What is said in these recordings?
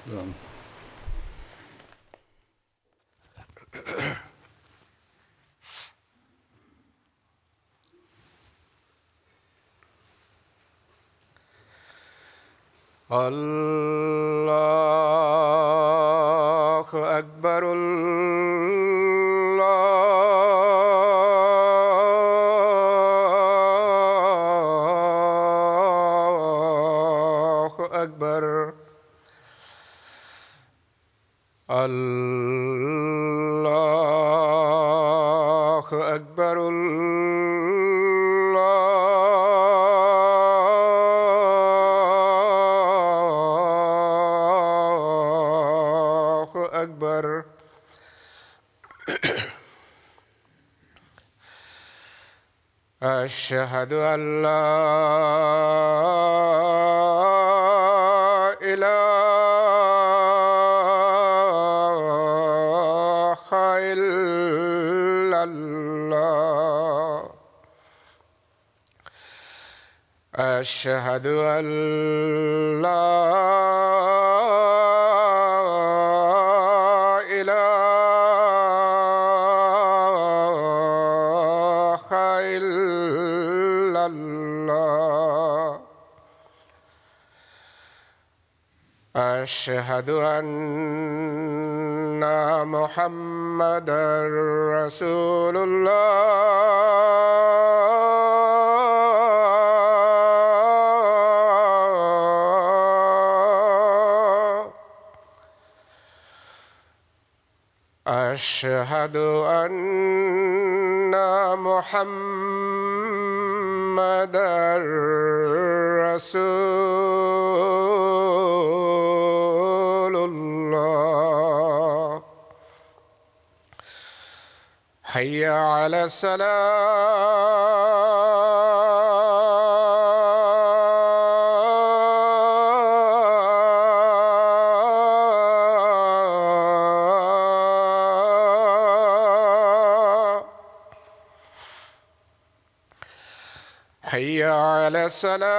الله أكبر الله أكبر الله أكبر الله أكبر أشهد أن لا إله إلا الله أشهد أن لا إله إلا الله أشهد أن محمدًا رسول الله أشهد أن محمدًا رسول الله حي على الصلاة حي على الصلاة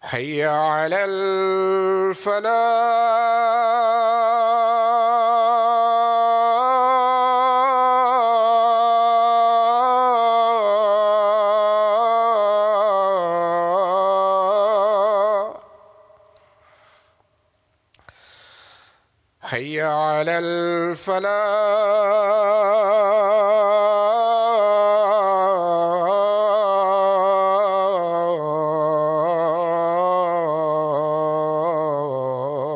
حي على الفلاح حي على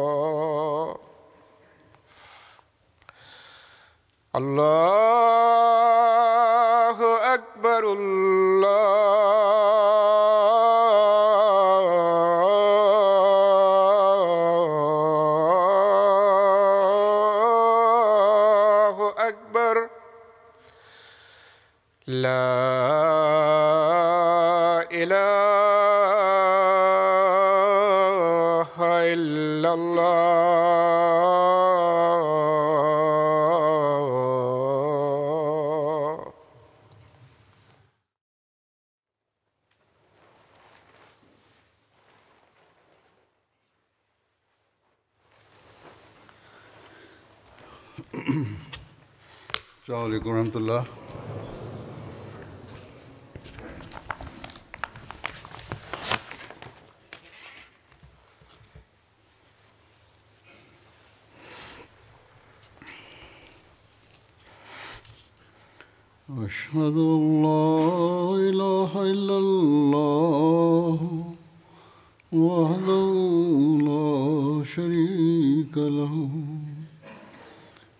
الفلاح الله أكبر الله أكبر لا إله إلا الله السلام عليكم ورحمة الله. أشهد أن لا إله إلا الله وحده لا شريك له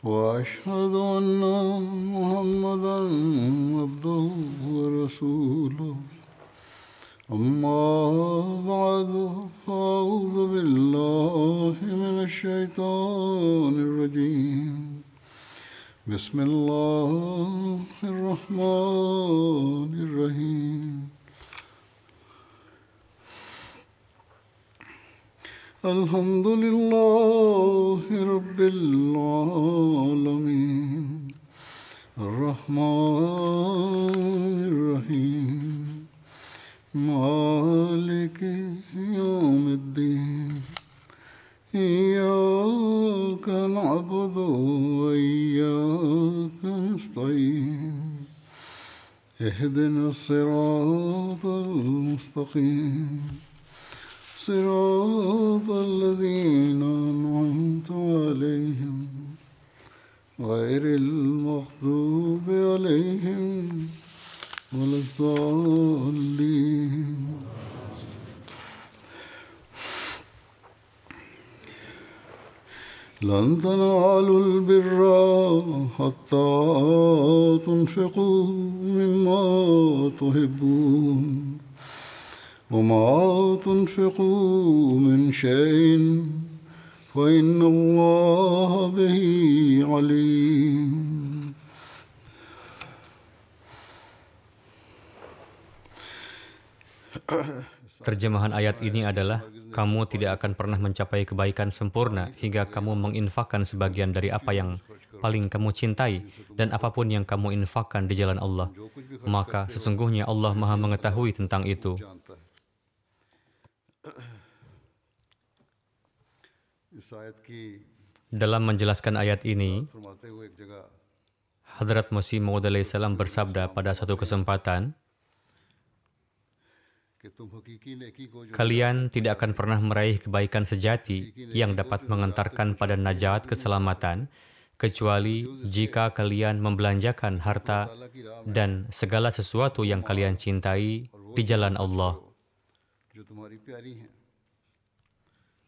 وأشهد أن محمدًا عبده ورسوله أما بعد فأعوذ بالله من الشيطان الرجيم بسم الله الرحمن الرحيم الحمد لله رب العالمين الرحمن الرحيم مالك يوم الدين إياك نعبد وإياك نستعين اهدنا الصراط المستقيم صراط الذين أنعمت عليهم غير المغضوب عليهم ولا الضالين. لن تنالوا البر حتى تنفقوا مما تحبون وما تنفقوا من شيء فإن الله به عليم. Terjemahan ayat ini adalah, kamu tidak akan pernah mencapai kebaikan sempurna hingga kamu menginfakkan sebagian dari apa yang paling kamu cintai dan apapun yang kamu infakkan di jalan Allah. Maka sesungguhnya Allah Maha mengetahui tentang itu. Dalam menjelaskan ayat ini, Hadrat Masih Maud alaihi salam bersabda pada satu kesempatan, kalian tidak akan pernah meraih kebaikan sejati yang dapat mengantarkan pada najat keselamatan, kecuali jika kalian membelanjakan harta dan segala sesuatu yang kalian cintai di jalan Allah.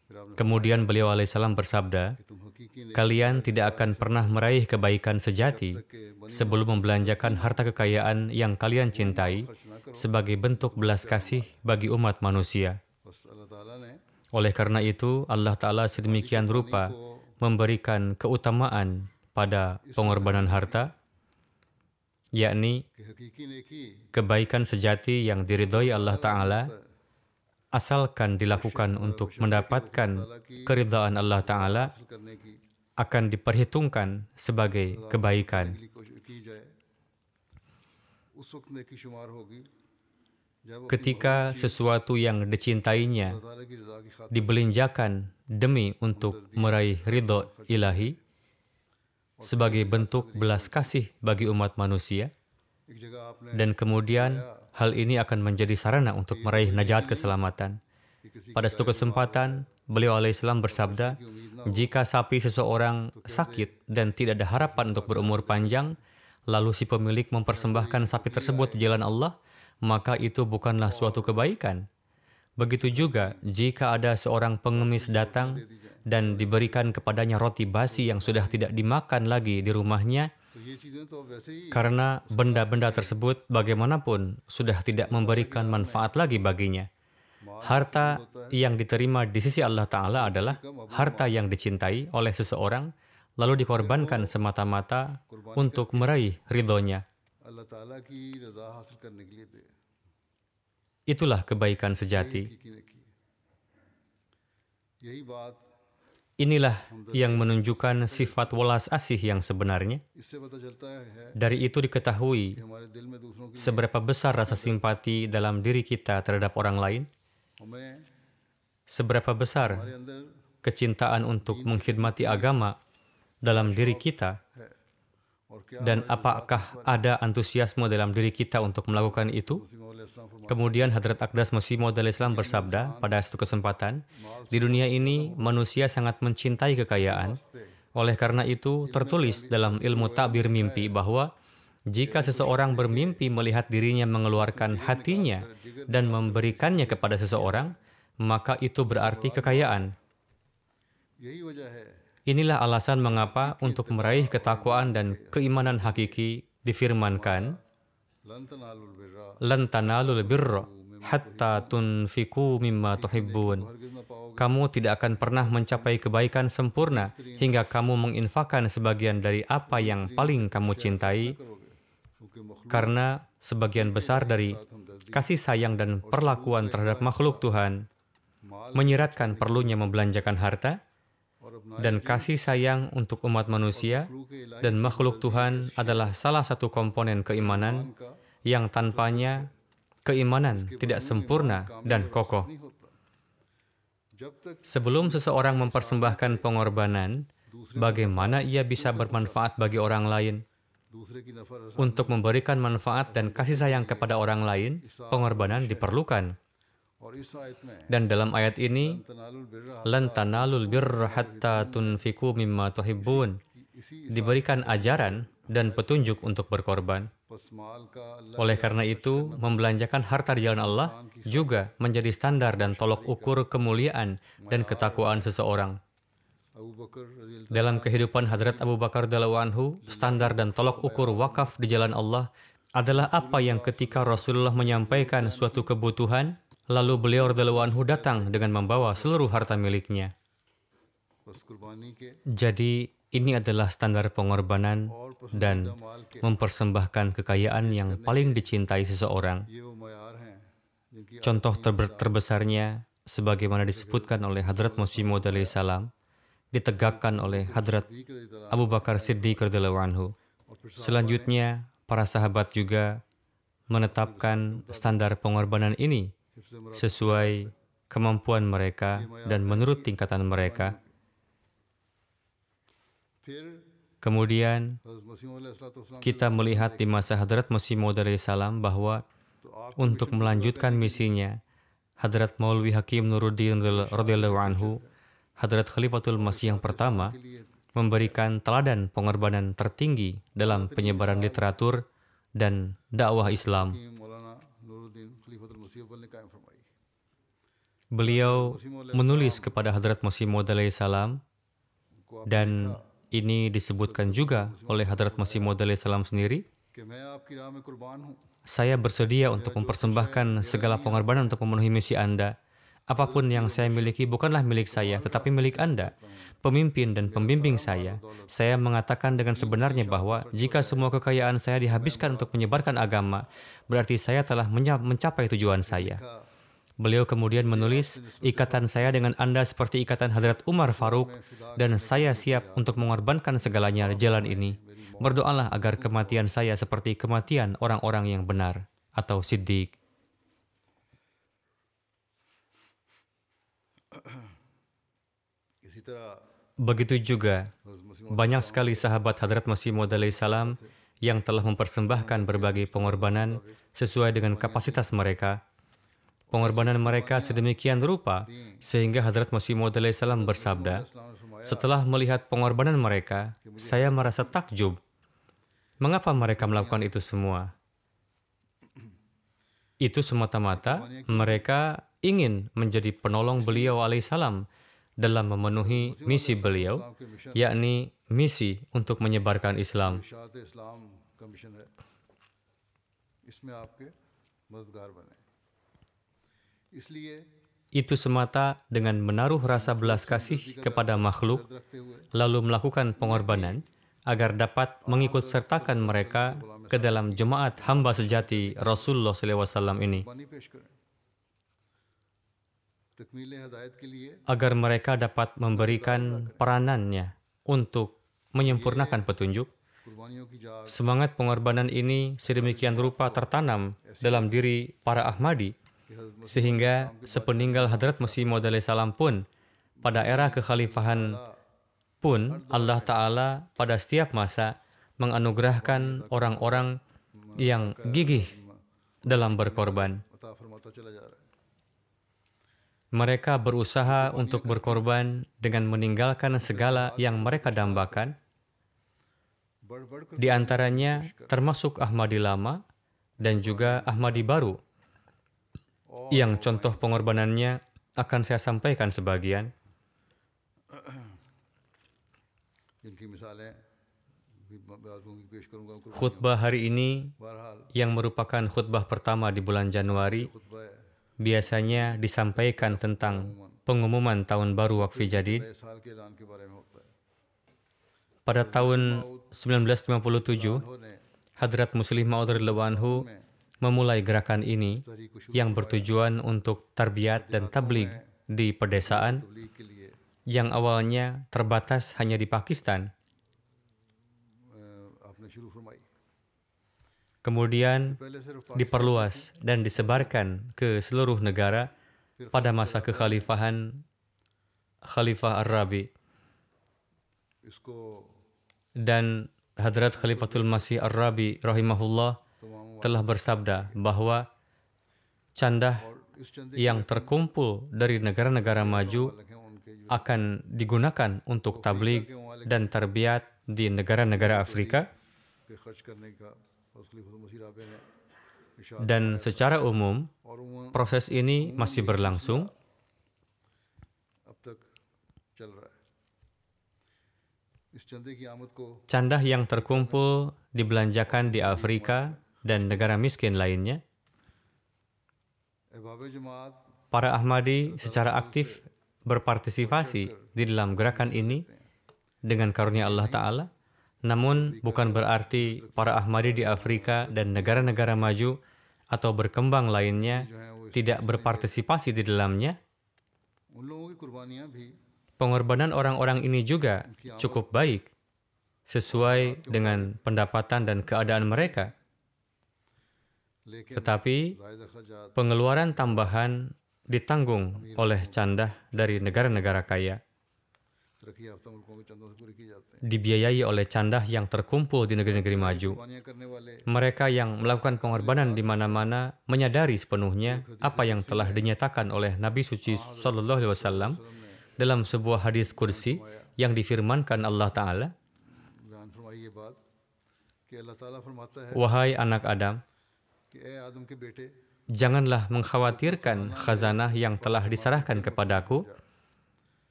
Kemudian beliau alaihissalam bersabda, kalian tidak akan pernah meraih kebaikan sejati sebelum membelanjakan harta kekayaan yang kalian cintai sebagai bentuk belas kasih bagi umat manusia. Oleh karena itu, Allah Ta'ala sedemikian rupa memberikan keutamaan pada pengorbanan harta, yakni kebaikan sejati yang diridhoi Allah Ta'ala, asalkan dilakukan untuk mendapatkan keridhaan Allah Ta'ala, akan diperhitungkan sebagai kebaikan. Ketika sesuatu yang dicintainya dibelanjakan demi untuk meraih ridho ilahi sebagai bentuk belas kasih bagi umat manusia, dan kemudian hal ini akan menjadi sarana untuk meraih najat keselamatan. Pada suatu kesempatan, beliau alaihissalam bersabda, jika sapi seseorang sakit dan tidak ada harapan untuk berumur panjang, lalu si pemilik mempersembahkan sapi tersebut di jalan Allah, maka itu bukanlah suatu kebaikan. Begitu juga jika ada seorang pengemis datang dan diberikan kepadanya roti basi yang sudah tidak dimakan lagi di rumahnya, karena benda-benda tersebut bagaimanapun sudah tidak memberikan manfaat lagi baginya. Harta yang diterima di sisi Allah Ta'ala adalah harta yang dicintai oleh seseorang, lalu dikorbankan semata-mata untuk meraih ridhonya. Itulah kebaikan sejati. Inilah yang menunjukkan sifat welas asih yang sebenarnya. Dari itu diketahui seberapa besar rasa simpati dalam diri kita terhadap orang lain, seberapa besar kecintaan untuk mengkhidmati agama dalam diri kita, dan apakah ada antusiasme dalam diri kita untuk melakukan itu. Kemudian Hadrat Aqdas Masih Maud alaihi salam bersabda pada satu kesempatan, di dunia ini manusia sangat mencintai kekayaan. Oleh karena itu tertulis dalam ilmu takbir mimpi bahwa jika seseorang bermimpi melihat dirinya mengeluarkan hatinya dan memberikannya kepada seseorang, maka itu berarti kekayaan. Inilah alasan mengapa untuk meraih ketakwaan dan keimanan hakiki difirmankan, lan tanalul birra hatta tunfiqu mimma tuhibbun. Kamu tidak akan pernah mencapai kebaikan sempurna hingga kamu menginfakkan sebagian dari apa yang paling kamu cintai, karena sebagian besar dari kasih sayang dan perlakuan terhadap makhluk Tuhan menyiratkan perlunya membelanjakan harta, dan kasih sayang untuk umat manusia dan makhluk Tuhan adalah salah satu komponen keimanan yang tanpanya keimanan tidak sempurna dan kokoh. Sebelum seseorang mempersembahkan pengorbanan, bagaimana ia bisa bermanfaat bagi orang lain? Untuk memberikan manfaat dan kasih sayang kepada orang lain, pengorbanan diperlukan. Dan dalam ayat ini, lan tanalul birra hatta tunfiqu mimma tuhibbun, diberikan ajaran dan petunjuk untuk berkorban. Oleh karena itu, membelanjakan harta di jalan Allah juga menjadi standar dan tolok ukur kemuliaan dan ketakwaan seseorang. Dalam kehidupan Hadrat Abu Bakar radhiyallahu anhu, standar dan tolok ukur wakaf di jalan Allah adalah apa yang ketika Rasulullah menyampaikan suatu kebutuhan, lalu beliau radhiyallahu anhu datang dengan membawa seluruh harta miliknya. Jadi, ini adalah standar pengorbanan dan mempersembahkan kekayaan yang paling dicintai seseorang. Contoh terbesarnya, sebagaimana disebutkan oleh Hadrat Masih Maud alaihi salam, ditegakkan oleh Hadrat Abu Bakar Siddiq radhiyallahu anhu. Selanjutnya, para sahabat juga menetapkan standar pengorbanan ini sesuai kemampuan mereka dan menurut tingkatan mereka. Kemudian, kita melihat di masa Hadrat Masih Maud alaihi salam bahwa untuk melanjutkan misinya, Hadrat Maulwi Hakim Nuruddin radhiyallahu anhu, Hadrat Khalifatul Masih yang pertama, memberikan teladan pengorbanan tertinggi dalam penyebaran literatur dan dakwah Islam. Beliau menulis kepada Hadrat Masih Maud alaihi salam, dan ini disebutkan juga oleh Hadrat Masih Maud alaihi salam sendiri, saya bersedia untuk mempersembahkan segala pengorbanan untuk memenuhi misi Anda. Apapun yang saya miliki bukanlah milik saya, tetapi milik Anda, pemimpin dan pembimbing saya. Saya mengatakan dengan sebenarnya bahwa jika semua kekayaan saya dihabiskan untuk menyebarkan agama, berarti saya telah mencapai tujuan saya. Beliau kemudian menulis, ikatan saya dengan Anda seperti ikatan Hadrat Umar Faruk, dan saya siap untuk mengorbankan segalanya di jalan ini. Berdoalah agar kematian saya seperti kematian orang-orang yang benar, atau siddiq. Begitu juga, banyak sekali sahabat Hadrat Masih Maud alaihi salam yang telah mempersembahkan berbagai pengorbanan sesuai dengan kapasitas mereka. Pengorbanan mereka sedemikian rupa sehingga Hadrat Masih Maud alaihi salam bersabda, setelah melihat pengorbanan mereka, saya merasa takjub. Mengapa mereka melakukan itu semua? Itu semata-mata mereka ingin menjadi penolong beliau alaihissalam dalam memenuhi misi beliau, yakni misi untuk menyebarkan Islam. Itu semata dengan menaruh rasa belas kasih kepada makhluk, lalu melakukan pengorbanan agar dapat mengikut sertakan mereka ke dalam jemaat hamba sejati Rasulullah SAW ini. Agar mereka dapat memberikan peranannya untuk menyempurnakan petunjuk. Semangat pengorbanan ini sedemikian rupa tertanam dalam diri para Ahmadi, sehingga sepeninggal Hadrat Masih Maud alaihi salam pun, pada era kekhalifahan pun, Allah Ta'ala pada setiap masa menganugerahkan orang-orang yang gigih dalam berkorban. Mereka berusaha untuk berkorban dengan meninggalkan segala yang mereka dambakan. Di antaranya termasuk Ahmadi lama dan juga Ahmadi baru, yang contoh pengorbanannya akan saya sampaikan sebagian. Khutbah hari ini yang merupakan khutbah pertama di bulan Januari biasanya disampaikan tentang pengumuman tahun baru Waqf Jadid. Pada tahun 1957, Hadrat Muslih Maud radhiyallahu anhu memulai gerakan ini yang bertujuan untuk tarbiyat dan tabligh di pedesaan तबलीग के लिए yang awalnya terbatas hanya di Pakistan, आपने शुरू फरमाई। kemudian पहले सिर्फ diperluas dan disebarkan ke seluruh negara pada masa kekhalifahan Khalifah Ar-Rabi. इसको Dan Hadrat Khalifatul Masih Ar-Rabi rahimahullah तमाम telah bersabda bahwa candah इस चंदे yang terkumpul dari negara-negara maju लगे उनके जो akan digunakan untuk tabligh dan tarbiyat di negara-negara Afrika, पे खर्च करने का खलीफातुल मसीह राबे ने इशारा dan secara umum और उमूमन proses ini masih berlangsung. अब तक चल रहा है। इस चंदे की आमद को Candah yang terkumpul dibelanjakan di Afrika dan negara miskin lainnya. अहबाब जमात Para Ahmadi secara aktif berpartisipasi di dalam gerakan ini dengan karunia Allah Ta'ala. Namun bukan berarti para Ahmadi di Afrika dan negara-negara maju atau berkembang lainnya tidak berpartisipasi di dalamnya. उन लोगों की कुर्बानियां भी Pengorbanan orang-orang ini juga cukup baik sesuai dengan pendapatan dan keadaan mereka. लेकिन Tetapi जायद अखराजात pengeluaran tambahan ditanggung oleh candah dari negara-negara kaya, तरक्की याफ्ता मुल्कों के चंदों से पूरे किए जाते हैं। dibiayai oleh candah yang terkumpul di negeri-negeri maju. कुर्बानियां करने वाले Mereka yang melakukan pengorbanan di mana-mana menyadari sepenuhnya apa yang telah dinyatakan oleh Nabi Suci Sallallahu Alaihi Wasallam dalam sebuah hadis kursi yang difirmankan Allah Ta'ala, बयान फरमाई ये बात कि अल्लाह ताला फरमाता है "Wahai anak Adam, कि ए आदम के बेटे janganlah mengkhawatirkan khazanah yang telah diserahkan kepadaku.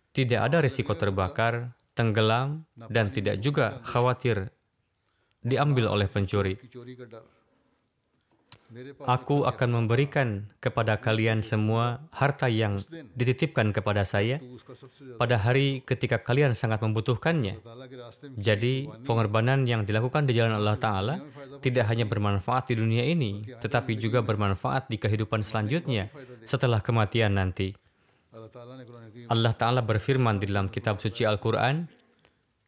Tidak ada risiko terbakar, tenggelam, dan tidak juga khawatir diambil oleh pencuri. की चोरी का डर मेरे पास Aku akan memberikan kepada kalian semua harta yang dititipkan kepada saya तू उसका सबसे ज्यादा pada hari ketika kalian sangat membutuhkannya." ताला के रास्ते में Jadi, pengorbanan yang dilakukan di jalan Allah Ta'ala tidak hanya bermanfaat di dunia ini, tetapi juga bermanfaat di kehidupan selanjutnya setelah kematian nanti. अल्लाह ताला ने कुरान की Allah Ta'ala berfirman di dalam kitab suci Al-Quran,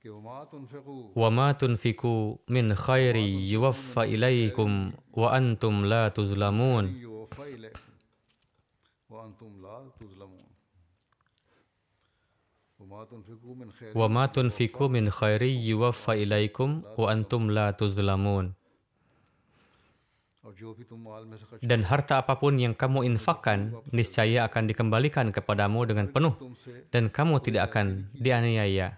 कि वमा तुनफिकू وَمَا تُنْفِقُوا مِنْ خَيْرٍ يُوَفَّ إِلَيْكُمْ وَأَنْتُمْ لَا تُظْلَمُونَ. युवफ़ा इलैकुम व अंतुम ला तुज़लमून वमा तुनफिकू मिन खैर وَمَا تُنْفِقُوا مِنْ خَيْرٍ يُوَفَّ إِلَيْكُمْ وَأَنْتُمْ لَا تُظْلَمُونَ. और जो भी तुम माल में से खर्च Dan harta apapun yang kamu infakkan, niscaya akan dikembalikan kepadamu dengan penuh, तुमसे dan kamu tidak akan dianiaya.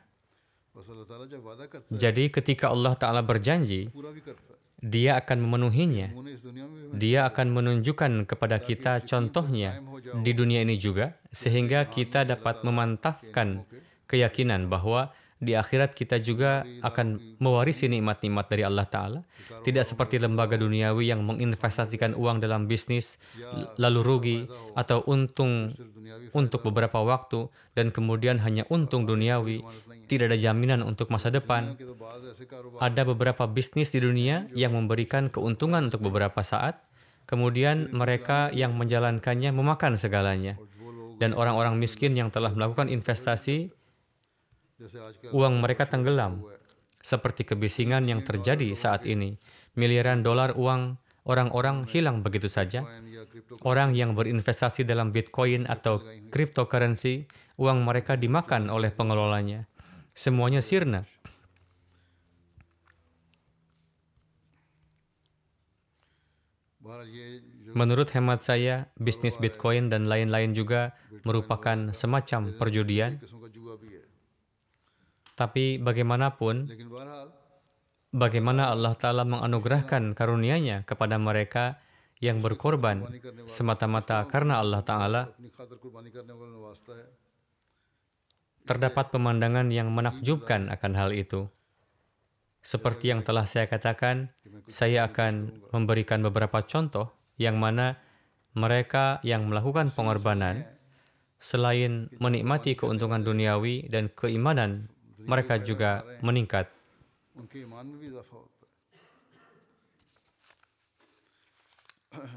बस अल्लाह ताला जब वादा करता Jadi ketika Allah Ta'ala berjanji, है पूरा भी करता है। Dia akan memenuhinya. उन्होंने इस दुनिया में भी Dia akan menunjukkan kepada kita contohnya di dunia ini juga, sehingga kita dapat memantapkan keyakinan bahwa di akhirat kita juga akan mewarisi nikmat-nikmat dari Allah Ta'ala. Tidak seperti lembaga duniawi yang menginvestasikan uang dalam bisnis, lalu rugi atau untung untuk beberapa waktu, dan kemudian hanya untung duniawi, tidak ada jaminan untuk masa depan. कि तो बाज ऐसे कारोबार Ada beberapa bisnis di dunia yang memberikan keuntungan untuk beberapa saat, kemudian mereka yang menjalankannya memakan segalanya. Dan orang-orang miskin yang telah melakukan investasi, जैसे आजकल uang mereka tenggelam. Seperti kebisingan yang terjadi saat ini. Miliaran dolar uang orang-orang hilang begitu saja. या crypto Orang yang berinvestasi dalam Bitcoin atau cryptocurrency, uang mereka dimakan oleh pengelolanya. Semuanya sirna. बहरहाल ये जो Menurut hemat saya, bisnis Bitcoin dan lain-lain juga merupakan semacam perjudian. किस्म का जुआ भी है, Tapi bagaimanapun, लेकिन बहरहाल bagaimana Allah Ta'ala menganugerahkan karunia-Nya kepada mereka yang berkorban semata-mata karena Allah Ta'ala, अपनी खातिर कुर्बानी करने वालों ने वास्ता है। terdapat pemandangan yang menakjubkan akan hal itu. Seperti yang telah saya katakan, saya akan memberikan beberapa contoh yang mana mereka yang melakukan pengorbanan, selain menikmati keuntungan duniawi dan keimanan, mereka juga meningkat. उनके ईमान में भी इजाफा होता है।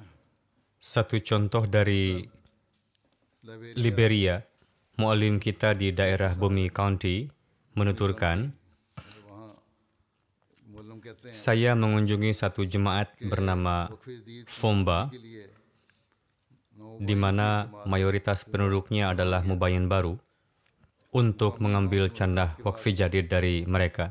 Satu contoh dari Liberia, muallim kita di daerah Bumi County menuturkan, मुअल्लम कहते हैं saya mengunjungi satu jemaat bernama Fomba, di mana mayoritas penduduknya adalah mubayyin baru, untuk mengambil candah wakfi jadid dari mereka.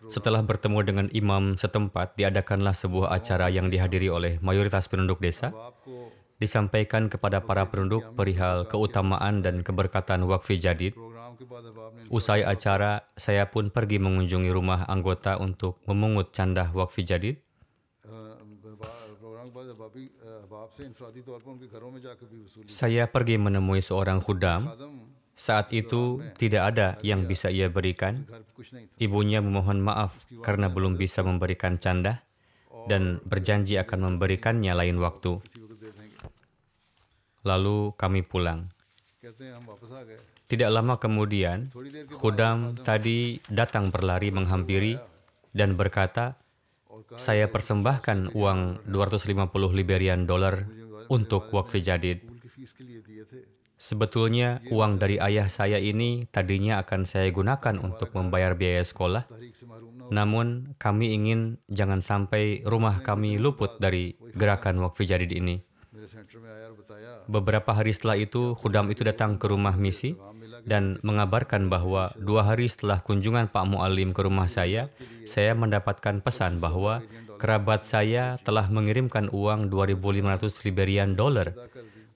Setelah bertemu dengan imam setempat, diadakanlah sebuah acara yang dihadiri oleh mayoritas penduduk desa. आपको Disampaikan kepada para penduduk perihal keutamaan dan keberkatan wakfi jadid. Program के बाद अब आपने Usai acara, saya pun pergi mengunjungi rumah anggota untuk memungut candah wakfi jadid. Program के बाद अब आपसे इंफरादी तौर पर उनके घरों में जाकर भी वसूली Saya pergi menemui seorang khudam. आदम Saat itu tidak ada yang bisa ia berikan. घर पे कुछ नहीं था Ibunya memohon maaf karena belum bisa memberikan candah dan berjanji akan memberikannya lain waktu. किसी को दे देंगे Lalu kami pulang. कहते हैं हम वापस आ गए Tidak lama kemudian, khudam tadi datang berlari menghampiri dan berkata, saya persembahkan uang 250 Liberian dollar untuk wakfi jadid. School की फीस के लिए दिए थे Sebetulnya uang dari ayah saya ini tadinya akan saya gunakan untuk membayar biaya sekolah. तहरीक से महरूम ना हो Namun kami ingin jangan sampai rumah kami luput dari gerakan wakfi jadid ini. मेरे सेंटर में आया और बताया Beberapa hari setelah itu, khudam itu datang ke rumah misi dan mengabarkan bahwa 2 hari setelah kunjungan Pak Muallim ke rumah saya mendapatkan pesan bahwa kerabat saya telah mengirimkan uang 2.500 Liberian dollar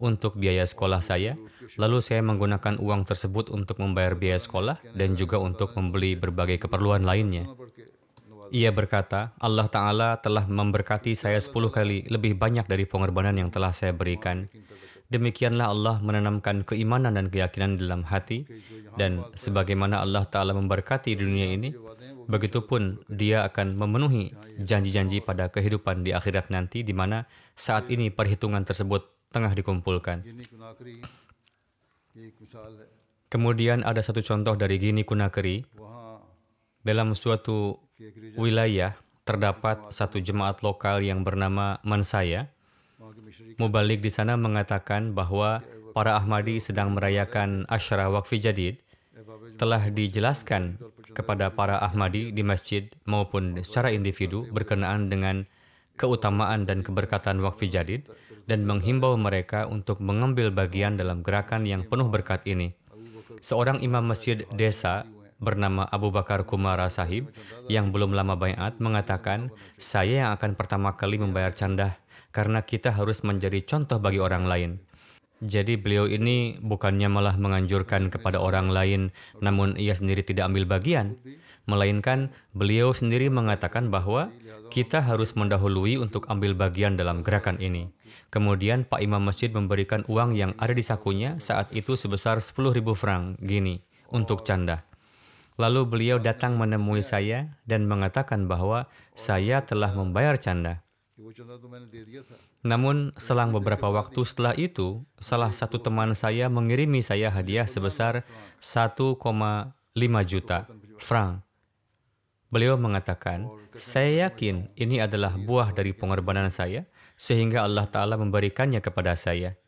untuk biaya sekolah saya. Lalu saya menggunakan uang tersebut untuk membayar biaya sekolah dan juga untuk membeli berbagai keperluan lainnya. पढ़ के Ia berkata, Allah Ta'ala telah memberkati saya 10 kali lebih banyak dari pengorbanan yang telah saya berikan. Demikianlah Allah menanamkan keimanan dan keyakinan dalam hati, dan sebagaimana Allah Ta'ala memberkati di dunia ini, begitupun Dia akan memenuhi janji-janji pada kehidupan di akhirat nanti, di mana saat ini perhitungan tersebut tengah dikumpulkan. गिनी कुनाकरी ये एक मिसाल है Kemudian ada satu contoh dari Guinea Conakry. वहाँ Dalam suatu wilayah terdapat satu jemaat lokal yang bernama Mansaya. वहाँ के missionary Mubalik di sana mengatakan bahwa para Ahmadi sedang merayakan Asyra Wakfi Jadid. Telah dijelaskan kepada para Ahmadi di masjid maupun secara individu berkenaan dengan keutamaan dan keberkatan Wakfi Jadid dan menghimbau mereka untuk mengambil bagian dalam gerakan yang penuh berkat ini. Seorang imam masjid desa bernama Abu Bakar Kumara Sahib yang belum lama baiat mengatakan, saya yang akan pertama kali membayar candah karena kita harus menjadi contoh bagi orang lain. Jadi beliau ini bukannya malah menganjurkan kepada orang lain, namun ia sendiri tidak ambil bagian, melainkan beliau sendiri mengatakan bahwa kita harus mendahului untuk ambil bagian dalam gerakan ini. Kemudian Pak Imam Masjid memberikan uang yang ada di sakunya saat itu sebesar 10.000 franc Guinea untuk candah. Lalu beliau datang menemui saya dan mengatakan bahwa saya telah membayar candah. कि वो चंदा तो मैंने दे दिया था Namun, selang beberapa waktu setelah itu, salah satu teman saya mengirimi saya hadiah sebesar 1,5 juta franc. Beliau mengatakan, saya yakin ini adalah buah dari pengorbanan saya, sehingga Allah Ta'ala memberikannya kepada saya.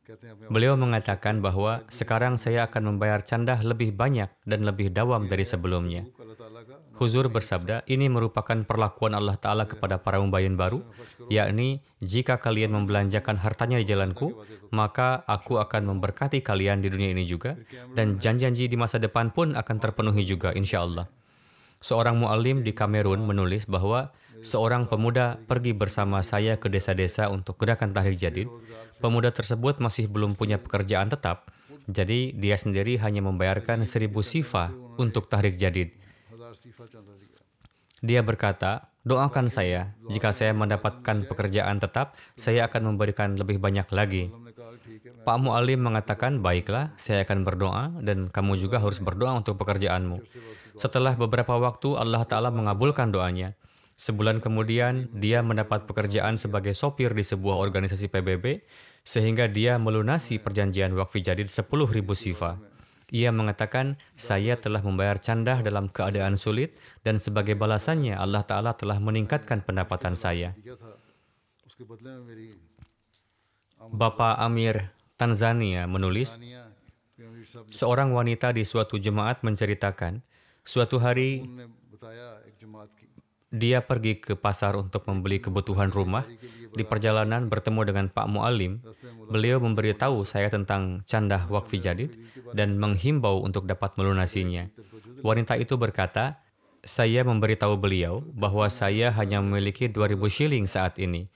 कहते हैं हमें Beliau mengatakan bahwa sekarang saya akan membayar candah lebih banyak dan lebih dawam dari sebelumnya. अल्लाह ताला का Huzur bersabda, ini merupakan perlakuan Allah Ta'ala kepada para mubayyin baru, yakni jika kalian membelanjakan hartanya di jalanku, maka aku akan memberkati kalian di dunia ini juga, dan janji-janji di masa depan pun akan terpenuhi juga, insya Allah. Seorang mu'alim di Kamerun menulis bahwa seorang pemuda pergi bersama saya ke desa-desa untuk gerakan tahrik jadid. Pemuda tersebut masih belum punya pekerjaan tetap, jadi dia sendiri hanya membayarkan 1.000 sifa untuk tahrik jadid. 1000 सीफा चंदा दिया Dia berkata, doakan saya, jika saya mendapatkan pekerjaan tetap, saya akan memberikan lebih banyak lagi. हमने कहा ठीक है Pak Mu'alim mengatakan, baiklah, saya akan berdoa dan kamu juga harus berdoa untuk pekerjaanmu. Setelah beberapa waktu, Allah Ta'ala mengabulkan doanya. Sebulan kemudian, dia mendapat pekerjaan sebagai sopir di sebuah organisasi PBB, sehingga dia melunasi perjanjian wakfi jadid 10.000 sifa. Ia mengatakan, saya telah membayar candah dalam keadaan sulit, dan sebagai balasannya Allah Ta'ala telah meningkatkan pendapatan saya. दिया था उसके बदले में मेरी Bapak Amir Tanzania menulis, दानिया के अमीर साहब seorang wanita di suatu jemaat menceritakan, suatu hari ने बताया एक जमात की dia pergi ke pasar untuk membeli kebutuhan rumah. Di perjalanan bertemu dengan Pak Mu'alim. Beliau memberitahu saya tentang candah wakfi jadid dan menghimbau untuk dapat melunasinya. Wanita itu berkata, saya memberitahu beliau bahwa saya hanya memiliki 2.000 shilling saat ini.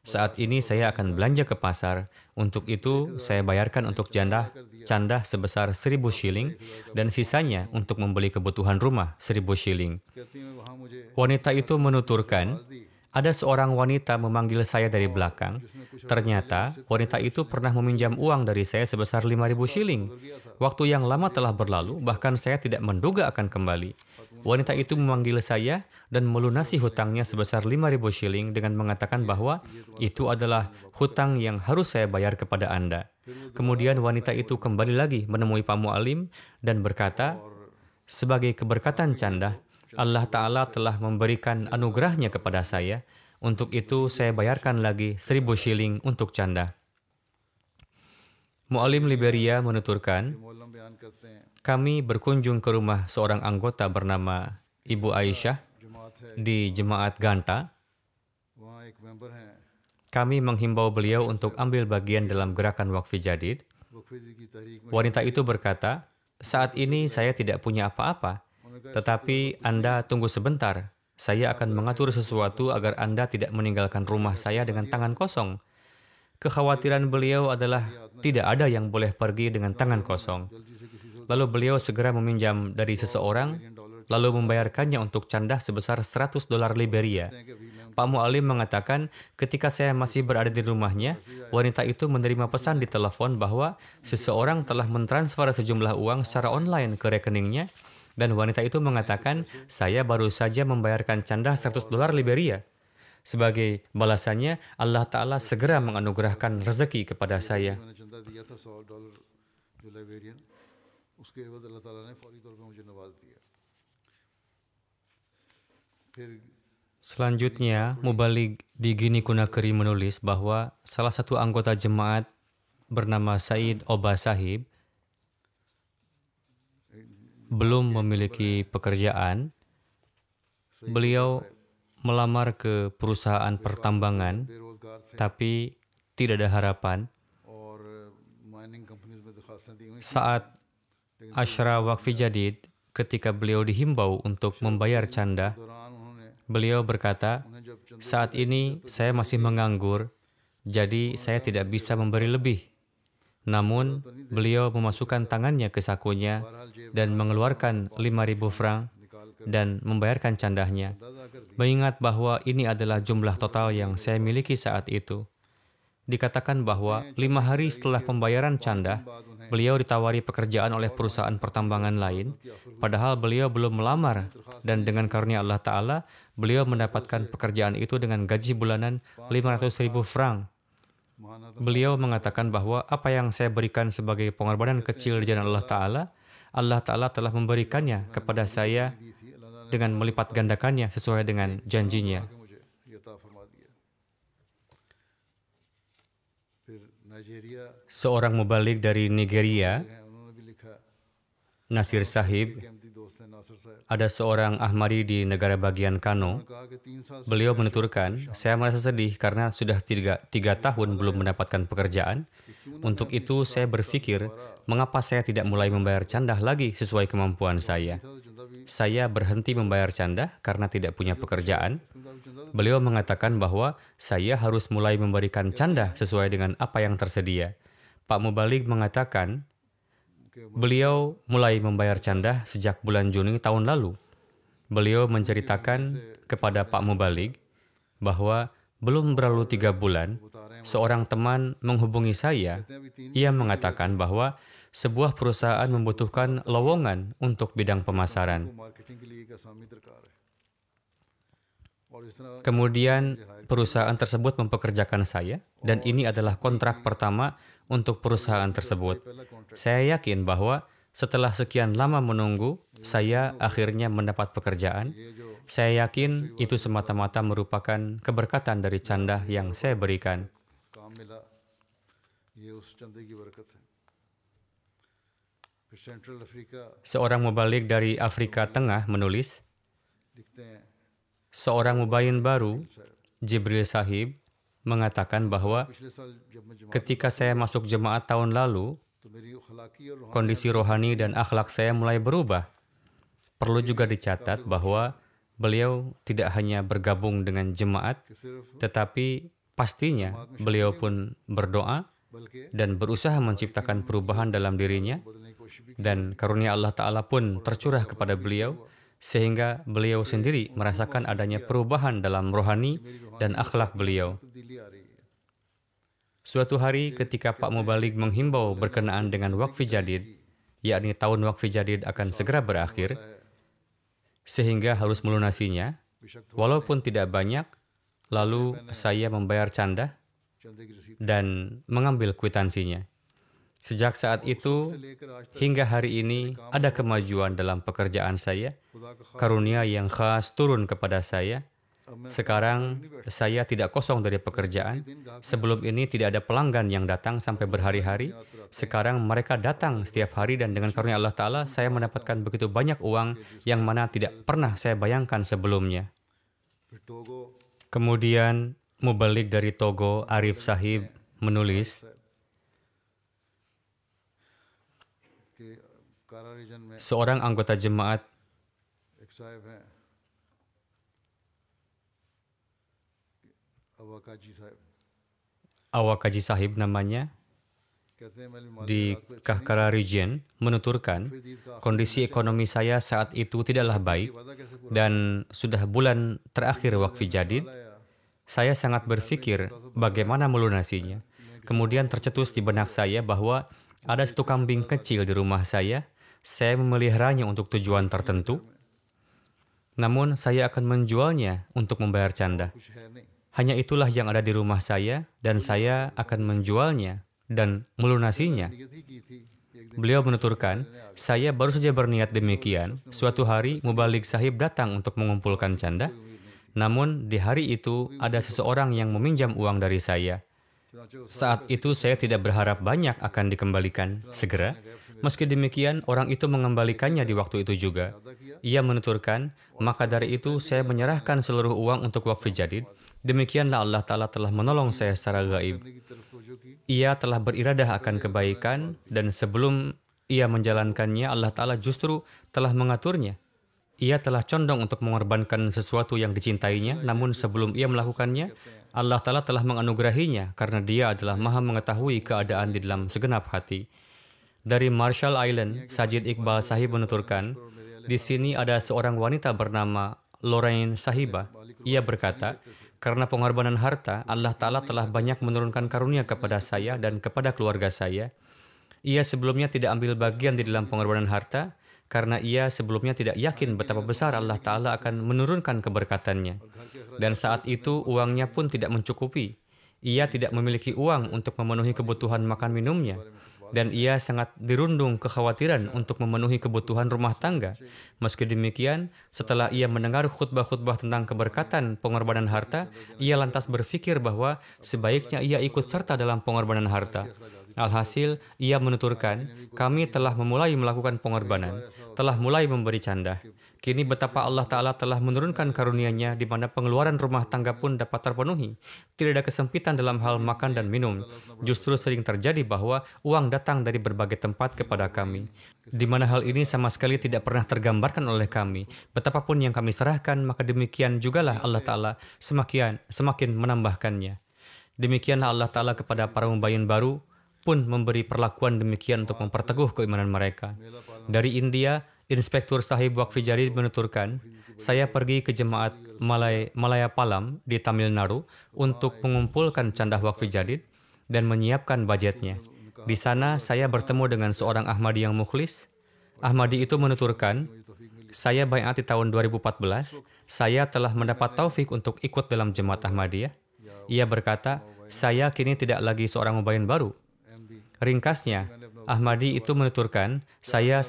Saat ini saya akan belanja ke pasar. Untuk itu, saya bayarkan untuk candah sebesar 1.000 shilling dan sisanya untuk membeli kebutuhan rumah 1.000 shilling. कहती हैं वहाँ मुझे Wanita itu menuturkan, ada seorang wanita memanggil saya dari belakang. Ternyata, wanita itu pernah meminjam uang dari saya sebesar 5.000 shilling. Waktu yang lama telah berlalu, bahkan saya tidak menduga akan kembali. Wanita itu memanggil saya dan melunasi hutangnya sebesar 5.000 shilling dengan mengatakan bahwa itu adalah hutang yang harus saya bayar kepada Anda. Kemudian wanita itu kembali lagi menemui Pak Mu'alim dan berkata, sebagai keberkatan candah, Allah Ta'ala telah memberikan anugerahnya kepada saya. Untuk itu saya bayarkan lagi 1.000 shilling untuk candah. Mu'alim Liberia menuturkan, मौलम बयान करते हैं kami berkunjung ke rumah seorang anggota bernama Ibu Aisyah जमात है di Jemaat Ganta. वहाँ एक मेंबर हैं Kami menghimbau beliau untuk ambil bagian dalam gerakan wakfi jadid. वक्फी की तहरीक में Wanita itu berkata, saat ini saya tidak punya apa-apa, tetapi Anda tunggu sebentar. Saya akan mengatur sesuatu agar Anda tidak meninggalkan rumah saya dengan tangan kosong. Kekhawatiran beliau adalah tidak ada yang boleh pergi dengan tangan kosong. Lalu beliau segera meminjam dari seseorang, lalu membayarkannya untuk candah sebesar $100 Liberia. Pak Mu'alim mengatakan, ketika saya masih berada di rumahnya, wanita itu menerima pesan di telepon bahwa seseorang telah mentransfer sejumlah uang secara online ke rekeningnya, dan wanita itu mengatakan, saya baru saja membayarkan candah $100 Liberia. Sebagai balasannya, Allah Ta'ala segera menganugerahkan rezeki kepada saya. मैंने चंदा दिया था $100 जो लाइब्रेरियन उसके एवज अल्लाह ताला ने फौरी तौर पे मुझे नवाज दिया फिर Selanjutnya, Mubalik di Gini Kunakeri menulis bahwa salah satu anggota jemaat bernama Said Oba Sahib belum memiliki pekerjaan. Beliau melamar ke perusahaan pertambangan, बेरोजगार थे tapi tidak ada harapan. और माइनिंग कंपनीज में दरखास्तें दी हुई Saat Asyra Wakfi Jadid, ketika beliau dihimbau untuk membayar candah, दौरान उन्होंने beliau berkata, उन्हें जब चंद saat ini saya masih menganggur, jadi saya tidak bisa memberi lebih. Namun, beliau memasukkan tangannya ke sakunya dan mengeluarkan 5.000 franc dan membayarkan candahnya. Mengingat bahwa ini adalah jumlah total yang saya miliki saat itu. Dikatakan bahwa 5 hari setelah pembayaran candah, beliau ditawari pekerjaan oleh perusahaan pertambangan lain, padahal beliau belum melamar, dan dengan karunia Allah Ta'ala, beliau mendapatkan pekerjaan itu dengan gaji bulanan 500.000 franc. Beliau mengatakan bahwa apa yang saya berikan sebagai pengorbanan kecil di jalan Allah Ta'ala telah memberikannya kepada saya dengan melipat gandakannya sesuai dengan janjinya. के मुझे ये अता फरमा दिया फिर Nigeria Seorang mubalik dari Nigeria, हैं उन्होंने भी लिखा Nasir Sahib, के अहमदी दोस्त हैं नासिर साहब ada seorang Ahmadi di negara bagian Kano. कहा कि 3 साल से Beliau menuturkan, saya merasa sedih karena sudah tiga tahun belum mendapatkan pekerjaan. Untuk itu saya berpikir, mengapa saya tidak mulai membayar candah lagi sesuai kemampuan saya. Saya berhenti membayar candah karena tidak punya pekerjaan. Beliau mengatakan bahwa saya harus mulai memberikan candah sesuai dengan apa yang tersedia. Pak Mubalik mengatakan, beliau mulai membayar candah sejak bulan Juni tahun lalu. Beliau menceritakan kepada Pak Mubalik bahwa belum berlalu 3 bulan, seorang teman menghubungi saya. Ia mengatakan bahwa sebuah perusahaan membutuhkan lowongan untuk bidang pemasaran. Marketing के लिए एक आसामी दरकार है और इस तरह Kemudian perusahaan tersebut mempekerjakan saya, dan ini adalah kontrak pertama untuk perusahaan tersebut. Saya yakin bahwa setelah sekian lama menunggu, saya akhirnya mendapat pekerjaan. Saya yakin itu semata-mata merupakan keberkatan dari candah yang saya berikan. काम मिला ये उस चंदे की बरकत है। फिर central Africa Seorang mubalik dari Afrika Tengah menulis, लिखते हैं seorang mubayin baru, Jibril Sahib, mengatakan bahwa पिछले साल जब मैं जमात ketika saya masuk jemaat tahun lalu, तो मेरी अखलाकी और रूहानी kondisi rohani dan akhlak saya mulai berubah. Perlu juga dicatat bahwa beliau tidak hanya bergabung dengan jemaat, कि सिर्फ tetapi pastinya beliau pun berdoa बल्कि dan berusaha menciptakan perubahan dalam dirinya, बदलने की कोशिश भी dan karunia Allah Ta'ala pun tercurah kepada beliau, sehingga beliau sendiri merasakan adanya perubahan dalam rohani dan akhlak beliau. तब्दीली आ रही है। Suatu hari ketika Pak Mubalik menghimbau berkenaan dengan wakfi jadid, yakni tahun wakfi jadid akan segera berakhir, sehingga harus melunasinya, walaupun tidak banyak, lalu saya membayar canda चंदे की रसीद dan mengambil kwitansinya. Sejak saat itu लेकर आज तक hingga hari ini ada kemajuan dalam pekerjaan saya, खुदा का खास karunia yang khas turun kepada saya. Sekarang saya tidak kosong dari pekerjaan. Sebelum ini tidak ada pelanggan yang datang sampai berhari-hari. Sekarang mereka datang setiap hari dan dengan karunia Allah Ta'ala saya mendapatkan begitu banyak uang yang mana tidak pernah saya bayangkan sebelumnya. फिर Togo Kemudian mubalik dari Togo, Arif Sahib, menulis, के कारा रीजन में seorang anggota jemaat एक साहब हैं अवाकाजी साहब Awakaji Sahib namanya, कहते हैं मैंने माली di Kahkara Region, menuturkan, kondisi ekonomi saya saat itu tidaklah baik वादा कैसे पूरा dan sudah bulan terakhir wakfi jadid. आया Saya sangat berpikir bagaimana melunasinya. Kemudian tercetus di benak saya bahwa ada satu kambing kecil di rumah saya. Saya memeliharanya untuk tujuan tertentu. Namun saya akan menjualnya untuk membayar canda. कुछ है नहीं Hanya itulah yang ada di rumah saya dan saya akan menjualnya dan melunasinya. नियत ही की थी एक दिन Beliau menuturkan, saya baru saja berniat demikian. Suatu hari Mubalik Sahib datang untuk mengumpulkan canda. Namun di hari itu ada seseorang yang meminjam uang dari saya. चुनाचे उस Saat itu saya tidak berharap banyak akan dikembalikan segera. Meski demikian, orang itu mengembalikannya di waktu itu juga. Ia menuturkan, maka dari itu saya menyerahkan seluruh uang untuk wakfi jadid. Demikianlah Allah Ta'ala telah menolong saya secara gaib. की तरफ तवज्जो की Ia telah beriradah akan kebaikan dan sebelum ia menjalankannya, Allah Ta'ala justru telah mengaturnya. Ia telah condong untuk mengorbankan sesuatu yang dicintainya, namun sebelum ia melakukannya, Allah Ta'ala telah menganugerahinya karena dia adalah maha mengetahui keadaan di dalam segenap hati. Dari Marshall Island, Sajid Iqbal Sahib menuturkan, di sini ada seorang wanita bernama Lorraine Sahiba. Ia berkata, karena pengorbanan harta, Allah Ta'ala telah banyak menurunkan karunia kepada saya dan kepada keluarga saya. Ia sebelumnya tidak ambil bagian di dalam pengorbanan harta, karena ia sebelumnya tidak yakin betapa besar Allah Ta'ala akan menurunkan keberkatannya. Dan saat itu uangnya pun tidak mencukupi. Ia tidak memiliki uang untuk memenuhi kebutuhan makan minumnya. Dan ia sangat dirundung kekhawatiran untuk memenuhi kebutuhan rumah tangga. Meski demikian, setelah ia mendengar khutbah-khutbah tentang keberkatan pengorbanan harta, ia lantas berpikir bahwa sebaiknya ia ikut serta dalam pengorbanan harta. Alhasil, ia menuturkan, kami telah memulai melakukan pengorbanan, telah mulai memberi canda. Kini betapa Allah Ta'ala telah menurunkan karunia-Nya di mana pengeluaran rumah tangga pun dapat terpenuhi. Tidak ada kesempitan dalam hal makan dan minum. Justru sering terjadi bahwa uang datang dari berbagai tempat kepada kami. Di mana hal ini sama sekali tidak pernah tergambarkan oleh kami. Betapapun yang kami serahkan, maka demikian jugalah Allah Ta'ala semakin menambahkannya. Demikianlah Allah Ta'ala kepada para mubayin baru pun memberi perlakuan demikian untuk memperteguh keimanan mereka. Dari India, Inspektur Sahib Wakfi Jadid menuturkan, saya pergi ke jemaat Malaya Palam di Tamil Nadu untuk mengumpulkan canda Wakfi Jadid dan menyiapkan budgetnya. Di sana saya bertemu dengan seorang Ahmadi yang mukhlis. Ahmadi itu menuturkan, saya baiat di tahun 2014, saya telah mendapat taufik untuk ikut dalam jemaat Ahmadiyah. Ia berkata, saya kini tidak lagi seorang mubayin baru. Ringkasnya, Ahmadi itu menuturkan, saya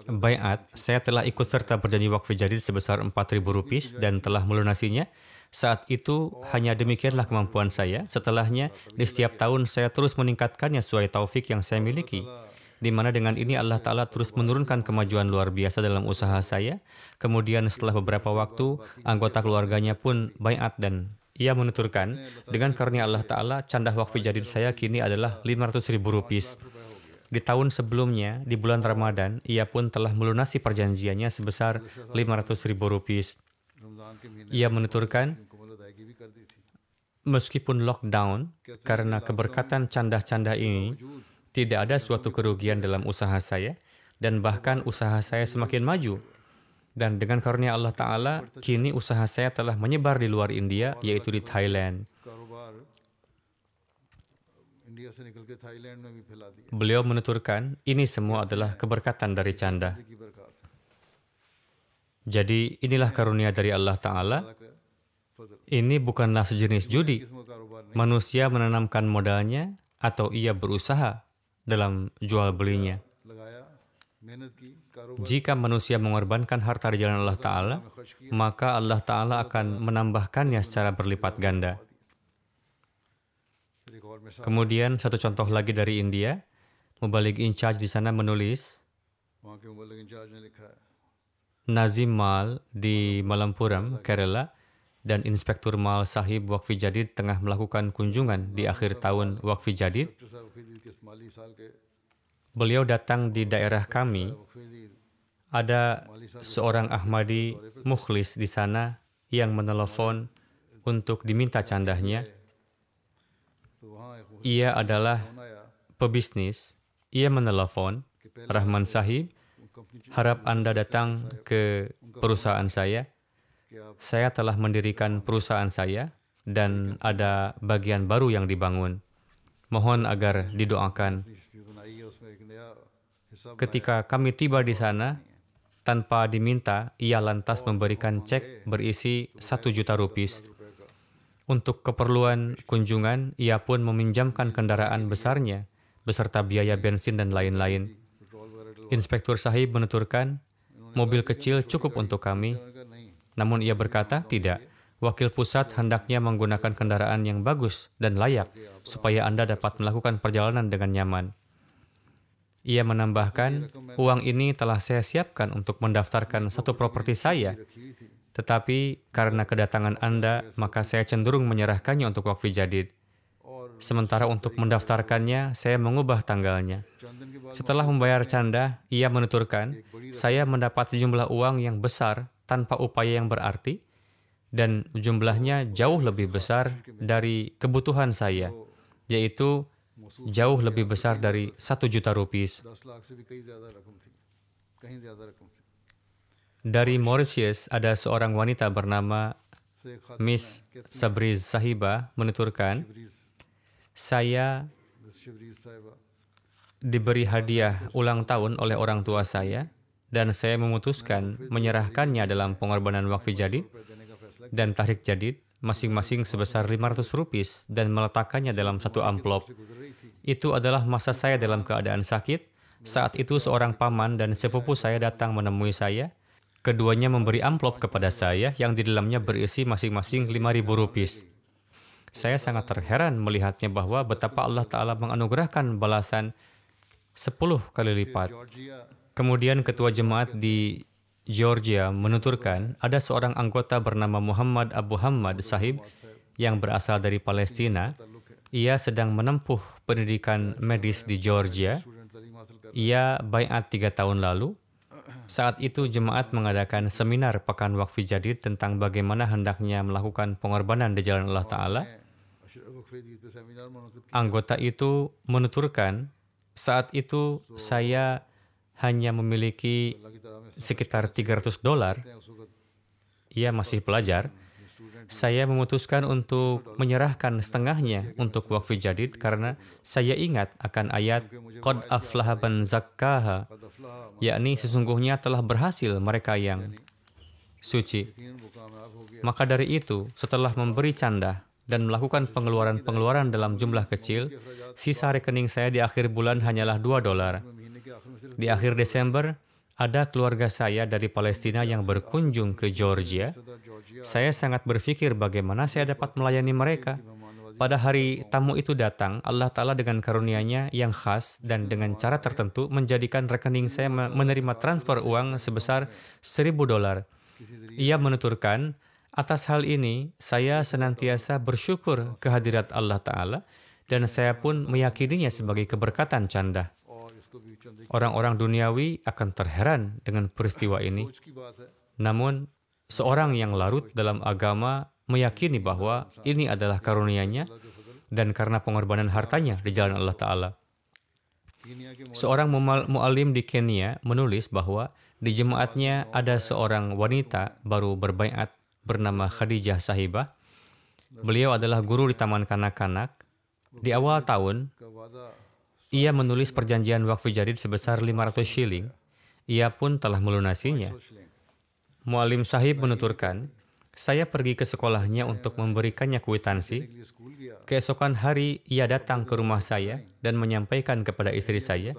baiat, saya telah ikut serta berjanji wakfi jadid sebesar 4.000 rupiah dan telah melunasinya. Saat itu hanya demikianlah kemampuan saya. Setelahnya, di setiap tahun saya terus meningkatkannya sesuai taufik yang saya miliki. Di mana dengan ini Allah Ta'ala terus menurunkan kemajuan luar biasa dalam usaha saya. Kemudian setelah beberapa waktu, anggota keluarganya pun baiat dan ia menuturkan, dengan karunia Allah Ta'ala, candah wakfi jadid saya kini adalah 500.000 rupiah. Di tahun sebelumnya, di bulan Ramadan, ia pun telah melunasi perjanjiannya sebesar 500.000 rupiah. Ia menuturkan, meskipun lockdown, karena keberkatan candah-candah ini, tidak ada suatu kerugian dalam usaha saya, dan bahkan usaha saya semakin maju. Dan dengan karunia Allah Ta'ala, kini usaha saya telah menyebar di luar India, yaitu di Thailand. Beliau menuturkan, ini semua adalah keberkatan dari canda. Jadi inilah karunia dari Allah Ta'ala. Ini bukanlah sejenis judi. Manusia menanamkan modalnya atau ia berusaha dalam jual belinya. Jika manusia mengorbankan harta di jalan Allah Ta'ala, maka Allah Ta'ala akan menambahkannya secara berlipat ganda. Kemudian satu contoh lagi dari India, Mubalik in charge di sana menulis, Nazim Mal di Malampuram, Kerala, dan Inspektur Mal Sahib Wakfi Jadid tengah melakukan kunjungan di akhir tahun Wakfi Jadid. Beliau datang di daerah kami. Ada seorang Ahmadi mukhlis di sana yang menelepon untuk diminta candahnya. Ia adalah pebisnis. Ia menelepon, Rahman Sahib, harap Anda datang ke perusahaan saya. Saya telah mendirikan perusahaan saya dan ada bagian baru yang dibangun. Mohon agar didoakan. Ketika kami tiba di sana, tanpa diminta, ia lantas memberikan cek berisi 1 juta rupiah. Untuk keperluan kunjungan, ia pun meminjamkan kendaraan besarnya, beserta biaya bensin dan lain-lain. Inspektur Sahib menuturkan, mobil kecil cukup untuk kami. Namun ia berkata, tidak. Wakil pusat hendaknya menggunakan kendaraan yang bagus dan layak, supaya Anda dapat melakukan perjalanan dengan nyaman. Ia menambahkan, uang ini telah saya siapkan untuk mendaftarkan satu properti saya. Tetapi karena kedatangan Anda, maka saya cenderung menyerahkannya untuk wakfi jadid. Sementara untuk mendaftarkannya, saya mengubah tanggalnya. Setelah membayar canda, ia menuturkan, saya mendapat sejumlah uang yang besar tanpa upaya yang berarti, dan jumlahnya jauh lebih besar dari kebutuhan saya, yaitu jauh lebih besar dari 1 juta rupiah. Dari Mauritius, ada seorang wanita bernama Miss Sabriz Sahiba menuturkan, saya diberi hadiah ulang tahun oleh orang tua saya, dan saya memutuskan menyerahkannya dalam pengorbanan wakfi jadid dan tahrik jadid, masing-masing sebesar 500 rupiah dan meletakkannya dalam satu amplop. Itu adalah masa saya dalam keadaan sakit. Saat itu seorang paman dan sepupu saya datang menemui saya. Keduanya memberi amplop kepada saya yang di dalamnya berisi masing-masing 5.000 rupiah. Saya sangat terheran melihatnya bahwa betapa Allah Ta'ala menganugerahkan balasan 10 kali lipat. Kemudian ketua jemaat di Georgia menuturkan ada seorang anggota bernama Muhammad Abu Hamad Sahib yang berasal dari Palestina. Ia sedang menempuh pendidikan medis di Georgia. Ia baiat 3 tahun lalu. Saat itu jemaat mengadakan seminar Pekan Wakfi Jadid tentang bagaimana hendaknya melakukan pengorbanan di jalan Allah Ta'ala. Anggota itu menuturkan, saat itu saya hanya memiliki sekitar $300. Ia masih pelajar. Saya memutuskan untuk menyerahkan setengahnya untuk wakfi jadid karena saya ingat akan ayat Qad aflaha man zakkaha, yakni sesungguhnya telah berhasil mereka yang suci. Maka dari itu, setelah memberi canda, dan melakukan pengeluaran-pengeluaran dalam jumlah kecil, sisa rekening saya di akhir bulan hanyalah $2. Di akhir Desember, ada keluarga saya dari Palestina yang berkunjung ke Georgia. Saya sangat berpikir bagaimana saya dapat melayani mereka. Pada hari tamu itu datang, Allah Ta'ala dengan karunia-Nya yang khas dan dengan cara tertentu menjadikan rekening saya menerima transfer uang sebesar $1.000. Ia menuturkan, atas hal ini, saya senantiasa bersyukur kehadirat Allah Ta'ala dan saya pun meyakininya sebagai keberkatan canda. Orang-orang duniawi akan terheran dengan peristiwa ini. Namun, seorang yang larut dalam agama meyakini bahwa ini adalah karunia-Nya dan karena pengorbanan hartanya di jalan Allah Ta'ala. Seorang mu'alim di Kenya menulis bahwa di jemaatnya ada seorang wanita baru berbaiat bernama Khadijah Sahibah. Beliau adalah guru di taman kanak-kanak. Di awal tahun, ia menulis perjanjian wakfu jadid sebesar 500 shilling. Ia pun telah melunasinya. Mu'alim sahib menuturkan, saya pergi ke sekolahnya untuk memberikannya kwitansi. Keesokan hari, ia datang ke rumah saya dan menyampaikan kepada istri saya